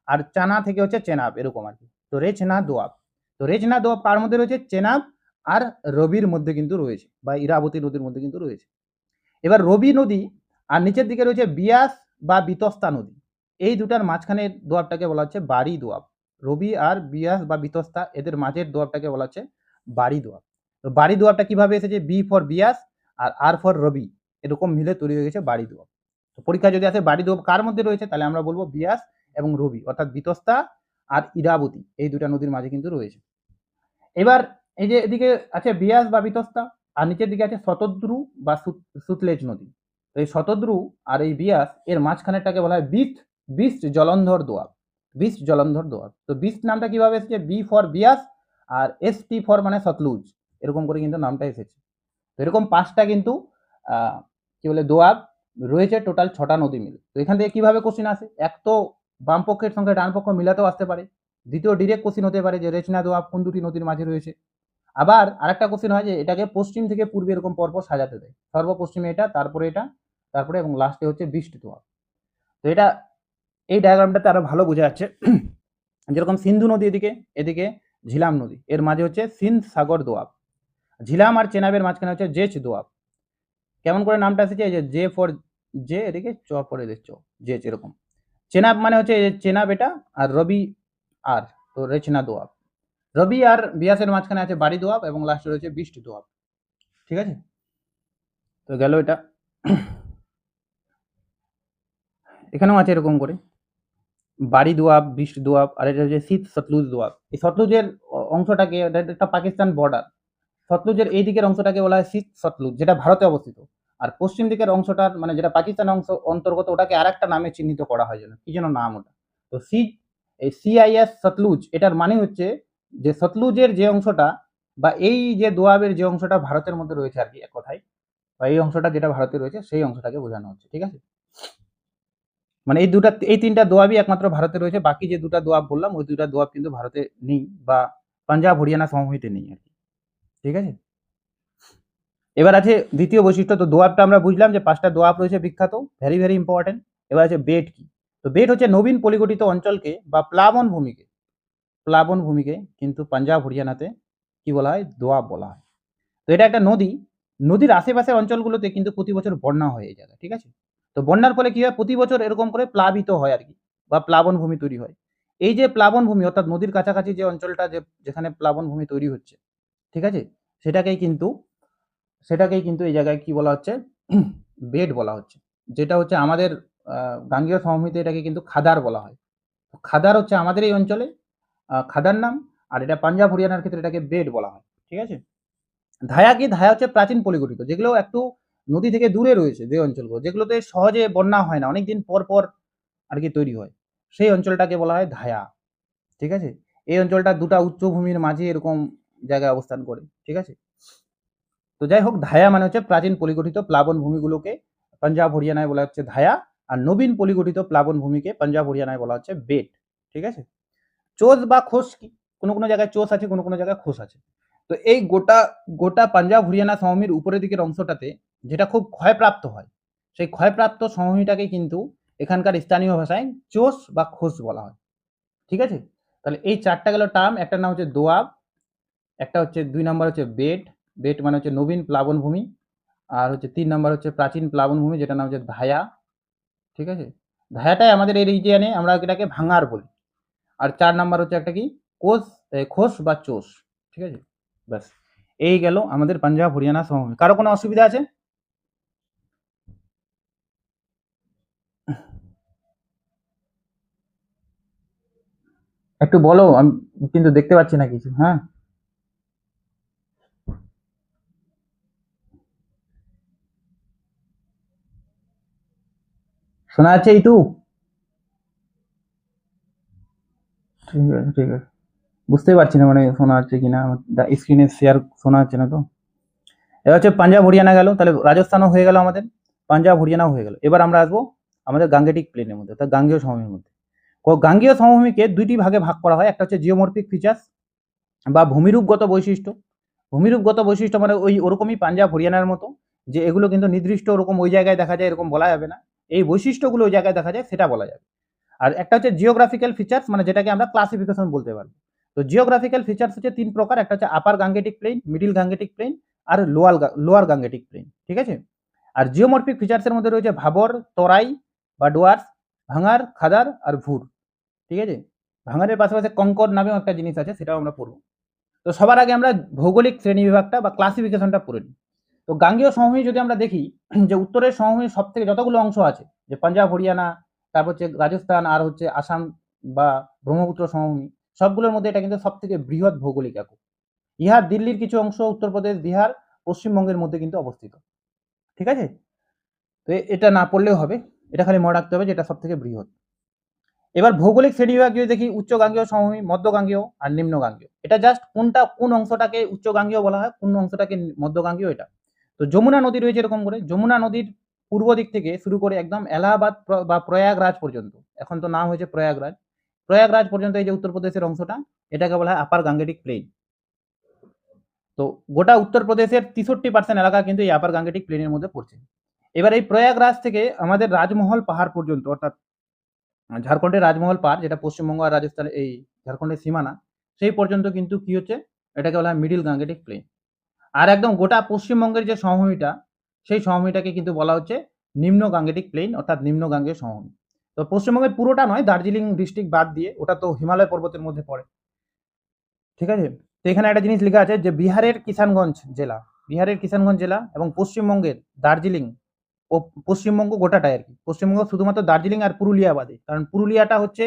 আর চানা থেকে হচ্ছে চেনাব, এরকম আর কি। তো রেচনা দোয়াব। তো রেচনা দোয়াব কার মধ্যে রয়েছে? চেনাব আর রবির মধ্যে কিন্তু রয়েছে, বা ইরাবতী নদীর মধ্যে কিন্তু রয়েছে। এবার রবি নদী আর নিচের দিকে রয়েছে বিয়াস বা বিতস্তা নদী। এই দুটার মাঝখানের দোয়াবটাকে বলা হচ্ছে বাড়ি দোয়াব। রবি আর বিয়াস বা বিতস্তা, এদের মাঝের দোয়াবটাকে বলা হচ্ছে বাড়ি দোয়াব। তো বাড়ি দোয়াবটা কিভাবে এসেছে? বি ফর বিয়াস আর আর ফর রবি, এরকম মিলে তৈরি হয়ে গেছে বাড়ি দোয়াব। তো পরীক্ষা যদি আসে বাড়ি দোয়াব কার মধ্যে রয়েছে, তাহলে আমরা বলবো বিয়াস এবং রবি, অর্থাৎ বিতস্তা আর ইরাবতী, এই দুটা নদীর মাঝে কিন্তু রয়েছে। এবার এই যে এদিকে আছে বিয়াস বা বিতস্তা, আর নিচের দিকে আছে শতদ্রু বা সুতলেজ নদী। তো এই শতদ্রু আর এই বিয়াস এর মাঝখানেরটাকে বলা হয় বিস্ট জলন্ধর দোয়াব। বিস্ট জলন্ধর দোয়াব। তো বিস্ট নামটা কিভাবে এসেছে? বি ফর বিয়াস আর এস টি ফর মানে সতলুজ, এরকম করে কিন্তু নামটা এসেছে। তো এরকম 5টা কিন্তু কি বলে দোয়াব রয়েছে, টোটাল 6টা নদী মিলে। তো এখান থেকে কিভাবে কোশ্চিন আসে? এক তো বাম পক্ষের সঙ্গে ডান পক্ষ মিলাতেও আসতে পারে। দ্বিতীয় ডিরেক্ট কোশ্চিন হতে পারে যে রেচনা দোয়াব কোন দুটি নদীর মাঝে রয়েছে। আবার আরেকটা কোশ্চিন হয় যে এটাকে পশ্চিম থেকে পূর্বে এরকম পরপর সাজাতে দেয়, সর্বপশ্চিমে এটা, তারপরে এটা, তারপরে এবং লাস্টে হচ্ছে বৃষ্টি দোয়াব। তো এটা এই ডায়াগ্রামটাতে আরো ভালো বোঝা যাচ্ছে। যেরকম সিন্ধু নদী এদিকে, এদিকে ঝিলাম নদী, এর মাঝে হচ্ছে সিন্ধ সাগর দোয়াব। ঝিলাম আর চেনাবের মাঝখানে হচ্ছে জেচ দোয়াব। কেমন করে নামটা এসেছে? এই যে জে ফর জে, এদিকে চ ফর এদের চ, জেচ, এরকম। চেনাব মানে হচ্ছে চেনাব এটা, আর রবি আর, তো রেচনা দোয়াব। রবি আর বিয়াসের মাঝখানে আছে বাড়ি দোয়াব এবং লাস্টে রয়েছে বৃষ্টি দোয়াব। ঠিক আছে? তো গেল এটা। এখানেও আছে এরকম করে বাড়ি দোয়াব, বৃষ্টি দোয়াব, আর এটা হচ্ছে শীত সতলুজ দোয়াব। এই সতলুজের অংশটাকে, এটা পাকিস্তান বর্ডার, সতলুজের এই দিকের অংশটাকে বলা হয় শীত সতলুজ, যেটা ভারতে অবস্থিত। আর পশ্চিম দিকের অংশটার মানে যেটা পাকিস্তান অংশ অন্তর্গত, ওটাকে আর একটা নামে চিহ্নিত করা হয়, যেন কি যেন নাম ওটা। তো এই সিআইএস সতলুজ, এটার মানে হচ্ছে যে সতলুজের যে অংশটা বা এই যে দোয়াবের যে অংশটা ভারতের মধ্যে রয়েছে আর কি এক কথায়, বা এই অংশটা যেটা ভারতে রয়েছে সেই অংশটাকে বোঝানো হচ্ছে। ঠিক আছে, মানে এই তিনটা দোয়াবই একমাত্র ভারতে রয়েছে, বাকি যে দুটা দোয়াব বললাম ওই দুটা দোয়াব কিন্তু ভারতে নেই, বা পাঞ্জাব হরিয়ানা সমভূমিতে নেই আর কি। ঠিক আছে, এবার আছে দ্বিতীয় বৈশিষ্ট্য। তো দোয়াবটা আমরা বুঝলাম যে 5টা দোয়াব রয়েছে বিখ্যাত, ভেরি ভেরি ইম্পর্টেন্ট। এবার আছে বেট কি। তো বেট হচ্ছে নবীন পলিগঠিত অঞ্চলকে বা প্লাবন ভূমিকে কিন্তু পাঞ্জাব হরিয়ানাতে কি বলা হয়, দোয়াব বলা হয়। তো এটা একটা নদী, নদীর আশেপাশের অঞ্চলগুলোতে কিন্তু প্রতি বছর বন্যা হয় এই জায়গায়। ঠিক আছে, তো বন্যার ফলে কি হয়, প্রতি বছর এরকম করে প্লাবিত হয় আর কি, বা প্লাবন ভূমি তৈরি হয়। এই যে প্লাবন ভূমি অর্থাৎ নদীর কাছাকাছি যে অঞ্চলটা যেখানে প্লাবন ভূমি তৈরি হচ্ছে, ঠিক আছে, সেটাকেই কিন্তু এই জায়গায় কি বলা হচ্ছে, বেড বলা হচ্ছে। যেটা হচ্ছে আমাদের গাঙ্গেয় সমভূমিতে এটাকে কিন্তু খাদার বলা হয়। খাদার হচ্ছে আমাদের এই অঞ্চলে খাদার নাম, আর এটা পাঞ্জাব হরিয়ানার ক্ষেত্রে এটাকে বেড বলা হয়। ঠিক আছে, ধায়া কি, ধায়া হচ্ছে প্রাচীন পলিগঠিত, যেগুলো একটু নদী থেকে দূরে রয়েছে যে অঞ্চলগুলো, যেগুলোতে সহজে বন্যা হয় না, অনেকদিন পর পর আর কি তৈরি হয়, সেই অঞ্চলটাকে বলা হয় ধায়া। ঠিক আছে, এই অঞ্চলটা দুটা উচ্চভূমির মাঝে এরকম জায়গায় অবস্থান করে। ঠিক আছে, তো যাই হোক, ধায়া মানে হচ্ছে প্রাচীন পলিগঠিত প্লাবন ভূমিগুলোকে পাঞ্জাব হরিয়ানায় বলা হচ্ছে ধায়া, আর নবীন পলিগঠিত প্লাবন ভূমিকে পাঞ্জাব হরিয়ানায় বলা হচ্ছে বেট। ঠিক আছে, চোষ বা খোস কি, কোনো কোনো জায়গায় চোষ আছে, কোনো কোনো জায়গায় খোস আছে। তো এই গোটা গোটা পাঞ্জাব হরিয়ানা সমভূমির উপরের দিকের অংশটাতে যেটা খুব ক্ষয়প্রাপ্ত হয়, সেই ক্ষয়প্রাপ্ত সমভূমিটাকে কিন্তু এখানকার স্থানীয় ভাষায় চোষ বা খোস বলা হয়। ঠিক আছে, তাহলে এই চারটা গেল টার্ম, একটা নাম হচ্ছে দোয়াব, একটা হচ্ছে 2 নম্বর হচ্ছে বেট, বেট মানে হচ্ছে নবীন প্লাবন ভূমি, আর হচ্ছে 3 নম্বর হচ্ছে প্রাচীন প্লাবন ভূমি যেটা নাম হচ্ছে ধায়া। ঠিক আছে, ধায়াটাই আমাদের এই রিজিয়নে আমরা এটাকে ভাঙার বলি। আর 4 নাম্বার হচ্ছে একটা কি, খোস বা চোষ। ঠিক আছে, ব্যাস এই গেল আমাদের পাঞ্জাব হরিয়ানা সমভূমি। কারো কোনো অসুবিধা আছে? একটু বলো, আমি কিন্তু দেখতে পাচ্ছি না কিছু। হ্যাঁ, শোনা যাচ্ছে এইটু? ঠিক আছে, ঠিক আছে, বুঝতেই পারছি না মানে শোনা যাচ্ছে কিনা, স্ক্রিনে শেয়ার শোনা যাচ্ছে না তো। এবার হচ্ছে পাঞ্জাব হরিয়ানা গেল, তাহলে রাজস্থানও হয়ে গেল আমাদের, পাঞ্জাব হরিয়ানাও হয়ে গেল। এবার আমরা আসবো আমাদের গাঙ্গেটিক প্লেনের মধ্যে, অর্থাৎ গাঙ্গেয় সমভূমির মধ্যে। গাঙ্গেয় সমভূমিকে দুইটি ভাগে ভাগ করা হয়, একটা হচ্ছে জিওমর্ফিক ফিচার্স বা ভূমিরূপগত বৈশিষ্ট্য। ভূমিরূপগত বৈশিষ্ট্য মানে ওই ওরকমই পাঞ্জাব হরিয়ানার মতো, যে এগুলো কিন্তু নির্দিষ্ট ওরকম ওই জায়গায় দেখা যায় এরকম বলা যাবে না, এই বৈশিষ্ট্যগুলো ওই জায়গায় দেখা যায় সেটা বলা যাবে। আর একটা হচ্ছে জিওগ্রাফিক্যাল ফিচার্স, মানে যেটাকে আমরা ক্লাসিফিকেশন বলতে পারবো। তো জিওগ্রাফিক্যাল ফিচার্স হচ্ছে 3 প্রকার, একটা হচ্ছে upper Gangetic plain, middle Gangetic plain, আর লোয়ার গাঙ্গেটিক প্লেন। ঠিক আছে, আর জিওমর্ফিক ফিচার্সের মধ্যে রয়েছে ভাবর, তরাই বা ডোয়ার্স, ভাঙার, খাদার আর ভুর। ঠিক আছে, ভাঙারের পাশাপাশি কঙ্কর নামেও একটা জিনিস আছে, সেটাও আমরা পড়বো। তো সবার আগে আমরা ভৌগোলিক শ্রেণী বিভাগটা বা ক্লাসিফিকেশনটা পড়ে নিই। তো গাঙ্গেয় সমভূমি যদি আমরা দেখি, যে উত্তরের সমভূমির সব থেকে যতগুলো অংশ আছে, যে পাঞ্জাব হরিয়ানা, তারপর হচ্ছে রাজস্থান, আর হচ্ছে আসাম বা ব্রহ্মপুত্র সমভূমি, সবগুলোর মধ্যে এটা কিন্তু সব থেকে বৃহৎ ভৌগোলিক একক। ইহা দিল্লির কিছু অংশ, উত্তরপ্রদেশ, বিহার, পশ্চিমবঙ্গের মধ্যে কিন্তু অবস্থিত। ঠিক আছে, তো এটা না পড়লেও হবে, এটা খালি মনে রাখতে হবে যে এটা সব থেকে বৃহৎ। এবার ভৌগোলিক শ্রেণীবিভাগ যদি দেখি, উচ্চ গাঙ্গেয় সমভূমি, মধ্য গাঙ্গেয় আর নিম্ন গাঙ্গেয়। এটা জাস্ট কোন অংশটাকে উচ্চ গাঙ্গেয় বলা হয়, কোন অংশটাকে মধ্য গাঙ্গেয়, এটা। তো যমুনা নদী রয়েছে এরকম করে, যমুনা নদীর পূর্ব দিক থেকে শুরু করে একদম এলাহাবাদ বা প্রয়াগরাজ পর্যন্ত, এখন তো নাম হয়েছে প্রয়াগরাজ, প্রয়াগরাজ পর্যন্ত এই যে উত্তরপ্রদেশের অংশটা, এটাকে বলা হয় আপার গাঙ্গেটিক প্লেন। তো গোটা উত্তরপ্রদেশের 63% এলাকা কিন্তু এই আপার গাঙ্গেটিক প্লেনের মধ্যে পড়ছে। এবার এই প্রয়াগরাজ থেকে আমাদের রাজমহল পাহাড় পর্যন্ত, অর্থাৎ ঝাড়খণ্ডের রাজমহল পাহাড়, যেটা পশ্চিমবঙ্গ আর রাজস্থান এই ঝাড়খণ্ডের সীমানা, সেই পর্যন্ত কিন্তু কি হচ্ছে, এটাকে বলা হয় মিডিল গাঙ্গেটিক প্লেন। আর একদম গোটা পশ্চিমবঙ্গের যে সমভূমিটা, সেই সমভূমিটাকে কিন্তু বলা হচ্ছে নিম্ন গাঙ্গেটিক প্লেন, অর্থাৎ নিম্ন গাঙ্গেয় সমভূমি। তো পশ্চিমবঙ্গের পুরোটা নয়, দার্জিলিং ডিস্ট্রিক্ট বাদ দিয়ে, ওটা তো হিমালয় পর্বতের মধ্যে পড়ে। ঠিক আছে, তো এখানে একটা জিনিস লেখা আছে যে বিহারের কিষানগঞ্জ জেলা এবং পশ্চিমবঙ্গের দার্জিলিং ও পশ্চিমবঙ্গ গোটাটাই আর কি, পশ্চিমবঙ্গ শুধুমাত্র দার্জিলিং আর পুরুলিয়া বাদে, কারণ পুরুলিয়াটা হচ্ছে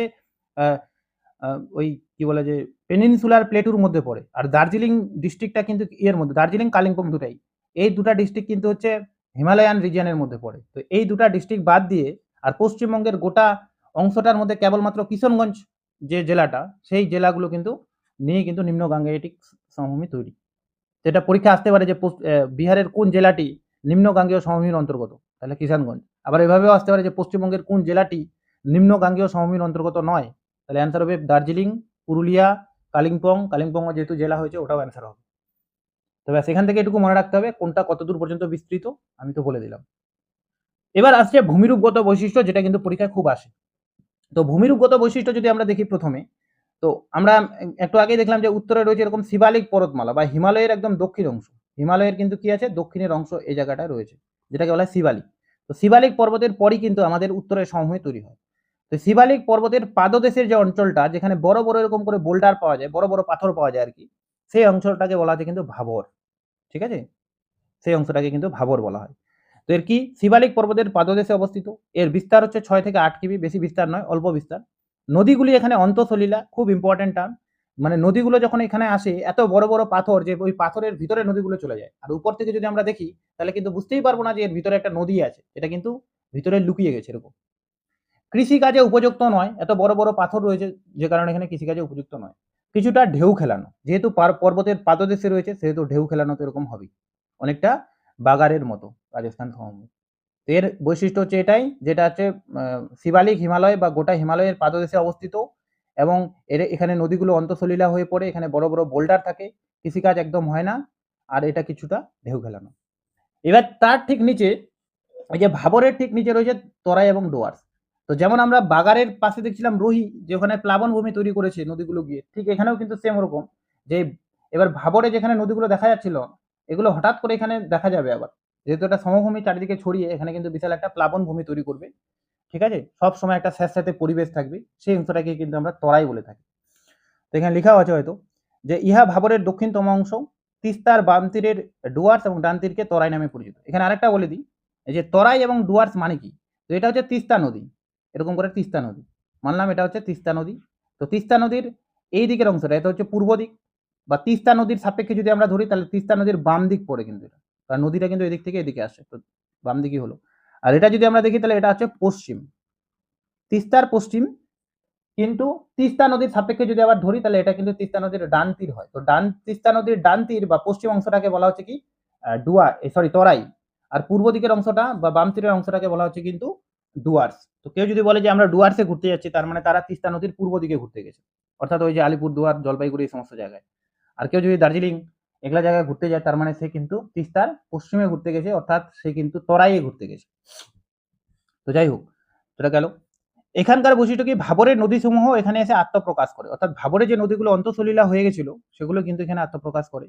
ওই কি বলে যে পেনিনসুলার প্লেটুর মধ্যে পড়ে, আর দার্জিলিং ডিস্ট্রিক্টটা কিন্তু এর মধ্যে, দার্জিলিং কালিম্পং দুটাই, এই দুটা ডিস্ট্রিক্ট কিন্তু হচ্ছে হিমালয়ান রিজিয়নের মধ্যে পড়ে। তো এই দুটা ডিস্ট্রিক্ট বাদ দিয়ে আর পশ্চিমবঙ্গের গোটা অংশটার মধ্যে কেবলমাত্র কিশনগঞ্জ যে জেলাটা, সেই জেলাগুলো কিন্তু নিয়ে কিন্তু নিম্ন গাঙ্গেটিক সমভূমি তৈরি। সেটা পরীক্ষা আসতে পারে যে বিহারের কোন জেলাটি নিম্নগাঙ্গেয় সমভূমির অন্তর্গত, তাহলে কিষানগঞ্জ। আবার এভাবেও আসতে পারে যে পশ্চিমবঙ্গের কোন জেলাটি নিম্নগাঙ্গেয় সমভূমির অন্তর্গত নয়, তাহলে অ্যান্সার হবে দার্জিলিং, পুরুলিয়া, কালিম্পং। কালিম্পং যেহেতু জেলা হয়েছে ওটাও অ্যান্সার হবে। তবে সেখান থেকে এটুকু মনে রাখতে হবে কোনটা কতদূর পর্যন্ত বিস্তৃত, আমি তো বলে দিলাম। এবার আসছে ভূমিরূপগত বৈশিষ্ট্য, যেটা কিন্তু পরীক্ষায় খুব আসে। তো ভূমিরূপগত বৈশিষ্ট্য যদি আমরা দেখি প্রথমে, তো আমরা একটু আগেই দেখলাম যে উত্তরে রয়েছে এরকম শিবালিক পর্বতমালা বা হিমালয়ের একদম দক্ষিণ অংশ। হিমালয়ের কিন্তু কি আছে, দক্ষিণের অংশ এই জায়গাটায় রয়েছে, যেটাকে বলা হয় শিবালিক। তো শিবালিক পর্বতের পরই কিন্তু আমাদের উত্তরের সমভূমি তৈরি হয়। তো শিবালিক পর্বতের পাদদেশের যে অঞ্চলটা, যেখানে বড় বড় এরকম করে বোল্ডার পাওয়া যায়, বড় বড় পাথর পাওয়া যায় আর কি, সেই অঞ্চলটাকে বলা হচ্ছে কিন্তু ভাবর। ঠিক আছে, সেই অংশটাকে কিন্তু ভাবর বলা হয়। তো এর কি, শিবালিক পর্বতের পাদদেশে অবস্থিত। এর বিস্তার হচ্ছে 6 থেকে 8 কিমি, বেশি বিস্তার নয়, অল্প বিস্তার। নদীগুলি এখানে অন্তঃসলিলা, খুব ইম্পর্টেন্ট টার্ম। মানে নদীগুলো যখন এখানে আসে, এত বড় বড় পাথর যে ওই পাথরের ভিতরে নদীগুলো চলে যায়। আর উপর থেকে যদি আমরা দেখি তাহলে কিন্তু বুঝতেই পারবো না যে এর ভিতরে একটা নদী আছে, এটা কিন্তু ভিতরে লুকিয়ে গেছে এরকম। কৃষিকাজে উপযুক্ত নয়, এত বড় বড় পাথর রয়েছে যে কারণে এখানে কৃষিকাজে উপযুক্ত নয়। কিছুটা ঢেউ খেলানো, যেহেতু পর্বতের পাদদেশে রয়েছে সেহেতু ঢেউ খেলানো তো এরকম হবেই, অনেকটা বাগারের মতো রাজস্থান সমভূমি। এর বৈশিষ্ট্য হচ্ছে এটাই, যেটা হচ্ছে শিবালিক হিমালয় বা গোটা হিমালয়ের পাদদেশে অবস্থিত, এবং এখানে নদীগুলো অন্তঃসলিলা হয়ে পড়ে, এখানে বড় বড় বোল্ডার থাকে, কৃষিকাজ একদম হয় না, আর এটা কিছুটা ঢেউ খেলানো। এবার তার ঠিক নিচে, এই যে ভাবরের ঠিক নিচে রয়েছে তরাই এবং ডুয়ার্স। তো যেমন আমরা বাগারের পাশে দেখছিলাম রোহি, যে ওখানে প্লাবন ভূমি তৈরি করেছে নদীগুলো গিয়ে, ঠিক এখানেও কিন্তু সেম ওরকম, যে এবার ভাবরে যেখানে নদীগুলো দেখা যাচ্ছিল, এগুলো হঠাৎ করে এখানে দেখা যাবে আবার, যেহেতু একটা সমভূমি চারিদিকে ছড়িয়ে, এখানে কিন্তু বিশাল একটা প্লাবন ভূমি তৈরি করবে। ঠিক আছে, সব সময় একটা স্যাঁতস্যাঁতে পরিবেশ থাকবে, সেই অংশটাকে কিন্তু আমরা তরাই বলে থাকি। তো এখানে লেখাও আছে হয়তো, যে ইহা ভাবরের দক্ষিণতম অংশ, তিস্তার বাম তীরের ডুয়ার্স এবং ডান তীরকে তরাই নামে পরিচিত। এখানে আরেকটা বলে দিই, এই যে তরাই এবং ডুয়ার্স মানে কি, তো এটা হচ্ছে তিস্তা নদী, এরকম করে তিস্তা নদী মানলাম, এটা হচ্ছে তিস্তা নদী। তো তিস্তা নদীর এই দিকের অংশটা, এটা হচ্ছে পূর্ব দিক, বা তিস্তা নদীর সাপেক্ষে যদি আমরা ধরি তাহলে তিস্তা নদীর বাম দিক পড়ে কিন্তু এটা, কারণ নদীটা কিন্তু এদিক থেকে এদিকে আসে, তো বাম দিকই হলো। আর এটা যদি আমরা দেখি তাহলে এটা হচ্ছে পশ্চিম, তিস্তার পশ্চিম, কিন্তু তিস্তা নদীর সাপেক্ষে যদি আবার ধরি তাহলে এটা কিন্তু তিস্তা নদীর ডান তীর হয়। তো তিস্তা নদীর ডান তীর বা পশ্চিম অংশটাকে বলা হচ্ছে কি তরাই। আর পূর্ব দিকের অংশটা বা বাম তীরের অংশটাকে বলা হচ্ছে কিন্তু ডুয়ার্স। তো কেউ যদি বলে যে আমরা ডুয়ার্সে ঘুরতে যাচ্ছি, তার মানে তারা তিস্তা নদীর পূর্ব দিকে ঘুরতে গেছে, অর্থাৎ ওই যে আলিপুরদুয়ার, জলপাইগুড়ি এই সমস্ত জায়গায়। আর কেউ যদি দার্জিলিং এগুলা জায়গায় ঘুরতে যায়, তার মানে সে কিন্তু তিস্তার পশ্চিমে ঘুরতে গেছে, অর্থাৎ সে কিন্তু তরাইয়ে ঘুরতে গেছে। তো যাই হোক, সেটা গেল। এখানকার বৈশিষ্ট্য কি, ভাবরের নদীসমূহ এখানে এসে আত্মপ্রকাশ করে, অর্থাৎ ভাবরে যে নদীগুলো অন্তঃসলিলা হয়ে গেছিল সেগুলো কিন্তু এখানে আত্মপ্রকাশ করে।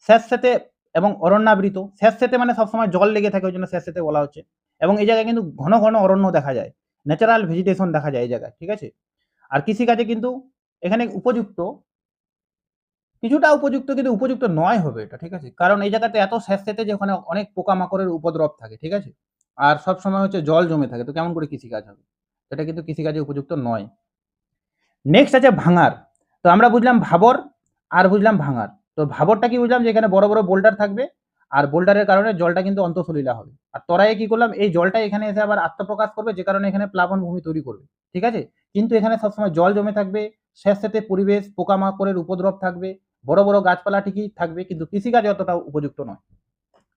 স্যাঁতস্যাঁতে এবং অরণ্যাবৃত, স্যাঁতস্যাঁতে মানে সবসময় জল লেগে থাকে, ওই জন্য স্যাঁতস্যাঁতে বলা হচ্ছে। এবং এই জায়গায় কিন্তু ঘন ঘন অরণ্য দেখা যায়, ন্যাচারাল ভেজিটেশন দেখা যায় এই জায়গায়। ঠিক আছে, আর কৃষিকাজে কিন্তু এখানে উপযুক্ত, কিছুটা উপযুক্ত, কিন্তু উপযুক্ত নয় হবে এটা। ঠিক আছে, কারণ এই জায়গাতে এত স্যাঁতস্যাঁতে যে ওখানে অনেক পোকামাকড়ের উপদ্রব থাকে। ঠিক আছে, আর সব সময় হচ্ছে জল জমে থাকে, তো কেমন করে কৃষিকাজ হবে, এটা কিন্তু কৃষিকাজে উপযুক্ত নয়। নেক্সট আছে ভাঙার। তো আমরা বুঝলাম ভাবর আর বুঝলাম ভাঙার। তো ভাবরটা কি বুঝলাম, যে এখানে বড় বড় বোল্ডার থাকবে, আর বোল্ডারের কারণে জলটা কিন্তু অন্তঃসলিলা হবে। আর তরাইয়ে কি করলাম, এই জলটা এখানে এসে আবার আত্মপ্রকাশ করবে, যে কারণে এখানে প্লাবন ভূমি তৈরি করবে। ঠিক আছে, কিন্তু এখানে সবসময় জল জমে থাকবে, স্যাঁতস্যাঁতে পরিবেশ, পোকামাকড়ের উপদ্রব থাকবে, বড় বড় গাছপালা ঠিকই থাকবে, কিন্তু কৃষিকাজে অতটা উপযুক্ত নয়,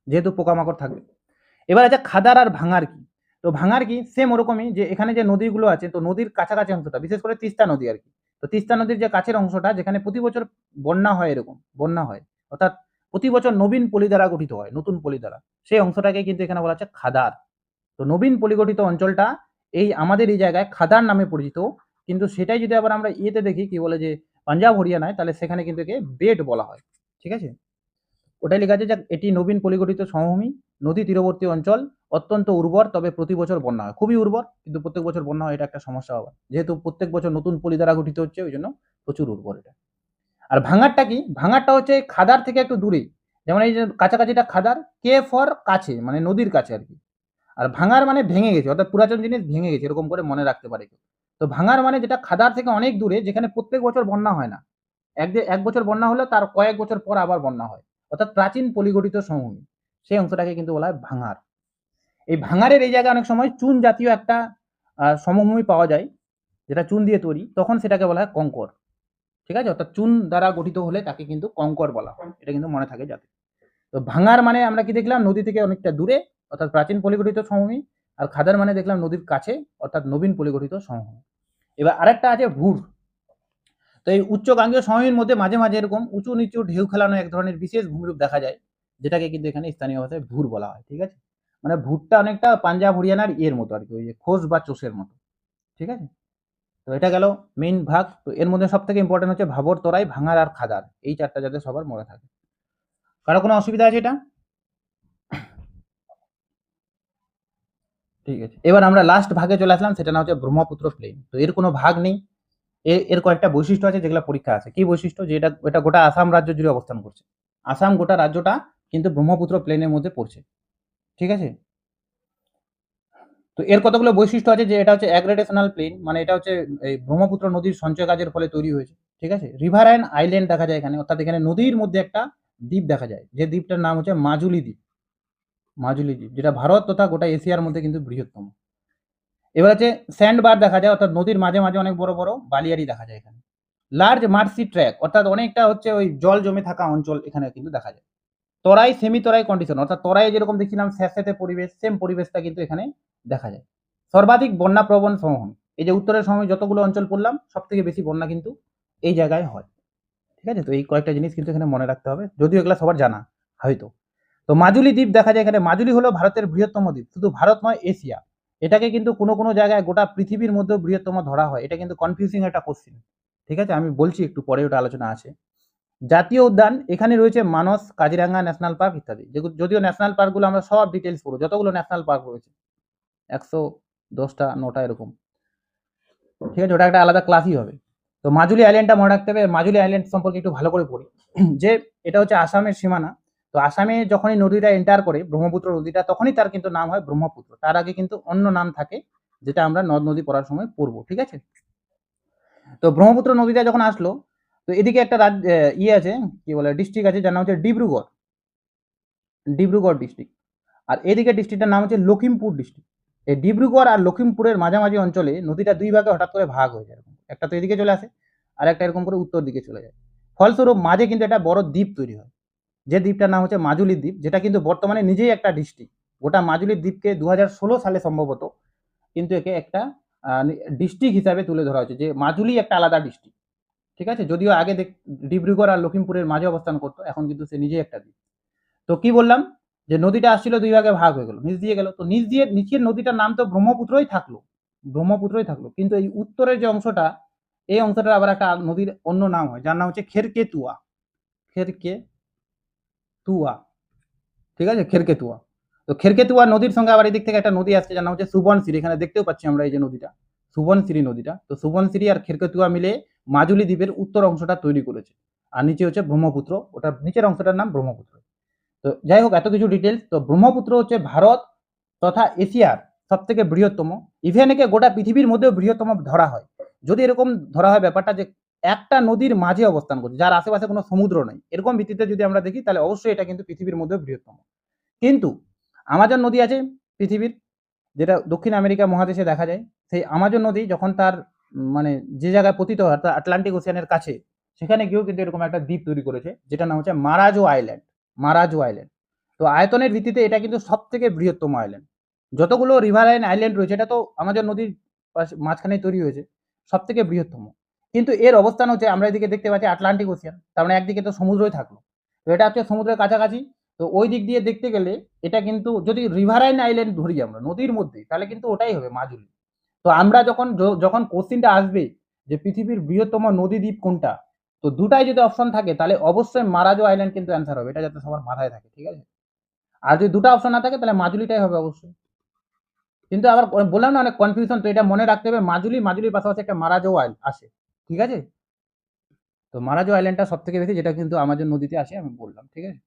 যেহেতু পোকামাকড় থাকবে। এবার আছে খাদার আর ভাঙার কি। তো ভাঙার কি সেম ওরকমই, যে এখানে যে নদীগুলো আছে, তো নদীর কাছাকাছি অংশটা, বিশেষ করে তিস্তা নদী আর কি। তো তিস্তা নদীর যে কাছের অংশটা, যেখানে প্রতি বছর বন্যা হয়, এরকম বন্যা হয়, অর্থাৎ প্রতি বছর নবীন পলি দ্বারা গঠিত হয়, নতুন পলি দ্বারা, সেই অংশটাকে কিন্তু এখানে বলা হচ্ছে খাদার। তো নবীন পলিগঠিত অঞ্চলটা এই আমাদের এই জায়গায় খাদার নামে পরিচিত। কিন্তু সেটাই যদি আবার আমরা ইয়েতে দেখি, কি বলে যে পাঞ্জাব হরিয়ানায়, তাহলে সেখানে কিন্তু একে বেড বলা হয়। ঠিক আছে, ওটাই লেখা আছে যে এটি নবীন পলিগঠিত সমভূমি, নদী তীরবর্তী অঞ্চল, অত্যন্ত উর্বর, তবে প্রতি বছর বন্যা হয়, খুবই উর্বর, কিন্তু প্রত্যেক বছর বন্যা হয়, এটা একটা সমস্যা হবে, যেহেতু প্রত্যেক বছর নতুন পলি দ্বারা গঠিত হচ্ছে, ওই জন্য প্রচুর উর্বর এটা। আর ভাঙারটা কি, ভাঙারটা হচ্ছে খাদার থেকে একটু দূরে, যেমন এই যে কাছাকাছিটা খাদার, কে ফর কাছে মানে নদীর কাছে আর কি। আর ভাঙার মানে ভেঙে গেছে, অর্থাৎ পুরাতন জিনিস ভেঙে গেছে, এরকম করে মনে রাখতে পারে কেউ। তো ভাঙার মানে যেটা খাদার থেকে অনেক দূরে, যেখানে প্রত্যেক বছর বন্যা হয় না, এক বছর বন্যা হলে তার কয়েক বছর পর আবার বন্যা হয়, অর্থাৎ প্রাচীন পলিগঠিত সমভূমি, সেই অংশটাকে কিন্তু বলা হয় ভাঙার। এই ভাঙারের এই জায়গায় অনেক সময় চুন জাতীয় একটা সমভূমি পাওয়া যায়, যেটা চুন দিয়ে তৈরি, তখন সেটাকে বলা হয় কঙ্কর। ঠিক আছে, অর্থাৎ চুন দ্বারা গঠিত হলে তাকে কিন্তু কঙ্কর বলা হয়, এটা কিন্তু মনে থাকে যাতে। তো ভাঙার মানে আমরা কি দেখলাম, নদী থেকে অনেকটা দূরে অর্থাৎ প্রাচীন পলিগঠিত সমভূমি, আর খাদার মানে দেখলাম নদীর কাছে অর্থাৎ নবীন পলিগঠিত সমভূমি। এবার আরেকটা আছে ভূর। তো এই উচ্চ গাঙ্গেয় সমভূমির মধ্যে মাঝে মাঝে এরকম উঁচু নিচু ঢেউ খেলানো এক ধরনের বিশেষ ভূমিরূপ দেখা যায়, যেটাকে কিন্তু এখানে স্থানীয় ভাষায় ভূর বলা হয়। ঠিক আছে, মানে ভূরটা অনেকটা পাঞ্জাব হরিয়ানার এর মতো আর কি, ওই যে খোস বা চোষের মতো। ঠিক আছে, তো এটা গেল মেইন ভাগ। তো এর মধ্যে সব থেকে ইম্পর্টেন্ট হচ্ছে ভাবর, তরাই, ভাঙার আর খাদার, এই চারটা যাতে সবার মনে থাকে। কারো কোনো অসুবিধা আছে এটা? ঠিক আছে, এবার আমরা লাস্ট ভাগে চলে আসলাম, সেটা না হচ্ছে ব্রহ্মপুত্র প্লেন। তো এর কোনো ভাগ নেই, এর কয়েকটা বৈশিষ্ট্য আছে যেগুলো পরীক্ষা আছে। কি বৈশিষ্ট্য? যে এটা গোটা আসাম রাজ্য জুড়ে অবস্থান করছে। আসাম গোটা রাজ্যটা কিন্তু ব্রহ্মপুত্র প্লেনের মধ্যে পড়ছে। ঠিক আছে, তো এর কতগুলো বৈশিষ্ট্য আছে, যে এটা হচ্ছে অ্যাগ্রেডেশনাল প্লেন, মানে এটা হচ্ছে এই ব্রহ্মপুত্র নদীর সঞ্চয় কাজের ফলে তৈরি হয়েছে। ঠিক আছে, রিভার অ্যান্ড আইল্যান্ড দেখা যায় এখানে, অর্থাৎ এখানে নদীর মধ্যে একটা দ্বীপ দেখা যায়, যে দ্বীপটার নাম হচ্ছে মাজুলি দ্বীপ। মাজুলি দ্বীপ, যেটা ভারত তথা গোটা এশিয়ার মধ্যে কিন্তু বৃহত্তম। এবার হচ্ছে স্যান্ড বার দেখা যায়, অর্থাৎ নদীর মাঝে মাঝে অনেক বড় বড় বালিয়াড়ি দেখা যায় এখানে। লার্জ মার্সি ট্র্যাক, অর্থাৎ অনেকটা হচ্ছে ওই জল জমে থাকা অঞ্চল এখানে কিন্তু দেখা যায়। তরাই সেমি তরাই কন্ডিশন, অর্থাৎ তরাই যেরকম দেখছিলাম স্যাঁতস্যাঁতে পরিবেশ, সেম পরিবেশটা কিন্তু এখানে দেখা যায়। সর্বাধিক বন্যা প্রবণ সমভূমি, এই যে উত্তরের সময় যতগুলো অঞ্চল পড়লাম, সব থেকে বেশি বন্যা কিন্তু এই জায়গায় হয়। ঠিক আছে, তো এই কয়েকটা জিনিস কিন্তু এখানে মনে রাখতে হবে, যদিও এগুলো সবার জানা হয়তো। তো মাজুলি দ্বীপ দেখা যায় এখানে। মাজুলি হলো ভারতের বৃহত্তম দ্বীপ, শুধু ভারত নয়, এশিয়া। এটাকে কিন্তু কোনো কোনো জায়গায় গোটা পৃথিবীর মধ্যে বৃহত্তম ধরা হয়। এটা কিন্তু কনফিউজিং একটা কোশ্চেন। ঠিক আছে, আমি বলছি একটু পরে, ওটা আলোচনা আছে। জাতীয় উদ্যান এখানে রয়েছে মানস, কাজিরাঙ্গা ন্যাশনাল পার্ক ইত্যাদি। যদিও ন্যাশনাল পার্কগুলো আমরা সব ডিটেলস পড়বো, যতগুলো ন্যাশনাল পার্ক রয়েছে 110টা 9টা এরকম। ঠিক আছে, ওটা একটা আলাদা ক্লাসই হবে। তো মাজুলি আইল্যান্ডটা মনে রাখতে হবে। মাজুলি আইল্যান্ড সম্পর্কে একটু ভালো করে পড়ি, যে এটা হচ্ছে আসামের সীমানা। তো আসামে যখনই নদীটা এন্টার করে, ব্রহ্মপুত্র নদীটা, তখনই তার কিন্তু নাম হয় ব্রহ্মপুত্র। তার আগে কিন্তু অন্য নাম থাকে, যেটা আমরা নদ নদী পড়ার সময় পড়বো। ঠিক আছে, তো ব্রহ্মপুত্র নদীটা যখন আসলো, তো এদিকে একটা রাজ্য ইয়ে আছে, কি বলে, ডিস্ট্রিক্ট আছে, যার নাম হচ্ছে ডিব্রুগড়। ডিব্রুগড় ডিস্ট্রিক্ট। আর এদিকে ডিস্ট্রিক্টটার নাম হচ্ছে লখিমপুর ডিস্ট্রিক্ট। এই ডিব্রুগড় আর লখিমপুরের মাঝামাঝি অঞ্চলে নদীটা দুই ভাগে হঠাৎ করে ভাগ হয়ে যায়, এরকম একটা তো এদিকে চলে আসে, আর একটা এরকম করে উত্তর দিকে চলে যায়। ফলস্বরূপ মাঝে কিন্তু একটা বড় দ্বীপ তৈরি হয়, যে দ্বীপটার নাম হচ্ছে মাজুলি দ্বীপ, যেটা কিন্তু বর্তমানে নিজেই একটা ডিস্ট্রিক্ট। গোটা মাজুলি দ্বীপকে 2016 সালে সম্ভবত কিন্তু একে একটা ডিস্ট্রিক্ট হিসাবে তুলে ধরা হয়েছে, যে মাজুলি একটা আলাদা ডিস্ট্রিক্ট। ঠিক আছে, যদিও আগে ডিব্রুগড় আর লখিমপুরের মাঝে অবস্থান করতো, এখন কিন্তু সে নিজেই একটা দ্বীপ। তো কি বললাম, যে নদীটা আসছিল দুই ভাগে ভাগ হয়ে গেল, নিচ দিয়ে গেল। তো নিচের নদীটার নাম তো ব্রহ্মপুত্রই থাকলো, ব্রহ্মপুত্রই থাকলো, কিন্তু এই উত্তরের যে অংশটা, এই অংশটা আবার একটা নদীর অন্য নাম হয়, যার নাম হচ্ছে খেরকেতুয়া। খেরকেতুয়া। ঠিক আছে, খেরকেতুয়া। তো খেরকেতুয়া নদীর সঙ্গে আবার এদিক থেকে একটা নদী আসছে, যার নাম হচ্ছে সুবনশিরি। এখানে দেখতেও পাচ্ছি আমরা এই যে নদীটা, সুবনশিরি নদীটা। তো সুবনশিরি আর খেরকেতুয়া মিলে মাজুলি দ্বীপের উত্তর অংশটা তৈরি করেছে, আর নিচে হচ্ছে ব্রহ্মপুত্র, ওটার নিচের অংশটার নাম ব্রহ্মপুত্র। তো যাই হোক, এত কিছু ডিটেলস। তো ব্রহ্মপুত্র হচ্ছে ভারত তথা এশিয়ার সব থেকে বৃহত্তম, ইভেন একে গোটা পৃথিবীর মধ্যেও বৃহত্তম ধরা হয়। যদি এরকম ধরা হয় ব্যাপারটা, যে একটা নদীর মাঝে অবস্থান করছে, যার আশেপাশে কোনো সমুদ্র নেই, এরকম ভিত্তিতে যদি আমরা দেখি, তাহলে অবশ্যই এটা কিন্তু পৃথিবীর মধ্যে বৃহত্তম। কিন্তু আমাজন নদী আছে পৃথিবীর, যেটা দক্ষিণ আমেরিকা মহাদেশে দেখা যায়। সেই আমাজন নদী যখন তার মানে যে জায়গায় পতিত হয়, অর্থাৎ আটলান্টিক ওশিয়ানের কাছে, সেখানে গিয়েও কিন্তু এরকম একটা দ্বীপ তৈরি করেছে, যেটা নাম হচ্ছে মারাজো আইল্যান্ড। মারাজো আইল্যান্ড। তো আয়তনের ভিত্তিতে এটা কিন্তু সব থেকে বৃহত্তম আইল্যান্ড। যতগুলো রিভারাইন আইল্যান্ড রয়েছে, এটা তো আমাজন নদীর মাঝখানে তৈরি হয়েছে, সব থেকে বৃহত্তম। কিন্তু এর অবস্থান হচ্ছে, আমরা এদিকে দেখতে পাচ্ছি আটলান্টিক ওশিয়ান, তার মানে একদিকে তো সমুদ্রই থাকলো। তো এটা হচ্ছে সমুদ্রের কাছাকাছি। তো ওই দিক দিয়ে দেখতে গেলে এটা কিন্তু, যদি রিভারাইন আইল্যান্ড ধরি আমরা নদীর মধ্যে, তাহলে কিন্তু ওটাই হবে মাজুলি। তো আমরা যখন যখন কোশ্চিনটা আসবে, যে পৃথিবীর বৃহত্তম নদী দ্বীপ কোনটা, তো দুটাই যদি অপশন থাকে, তাহলে অবশ্যই মারাজো আইল্যান্ড কিন্তু অ্যান্সার হবে, এটা যাতে সবার মাথায় থাকে। ঠিক আছে, আর যদি দুটো অপশন না থাকে, তাহলে মাজুলিটাই হবে অবশ্যই। কিন্তু আবার বললাম না, অনেক কনফিউশন, তো এটা মনে রাখতে হবে, মাজুলির পাশাপাশি একটা মারাজো আইল্যান্ড আসে। ঠিক আছে, তো মারাজো আইল্যান্ডটা সব থেকে বেশি, যেটা কিন্তু আমাজন নদীতে আসে, আমি বললাম। ঠিক আছে।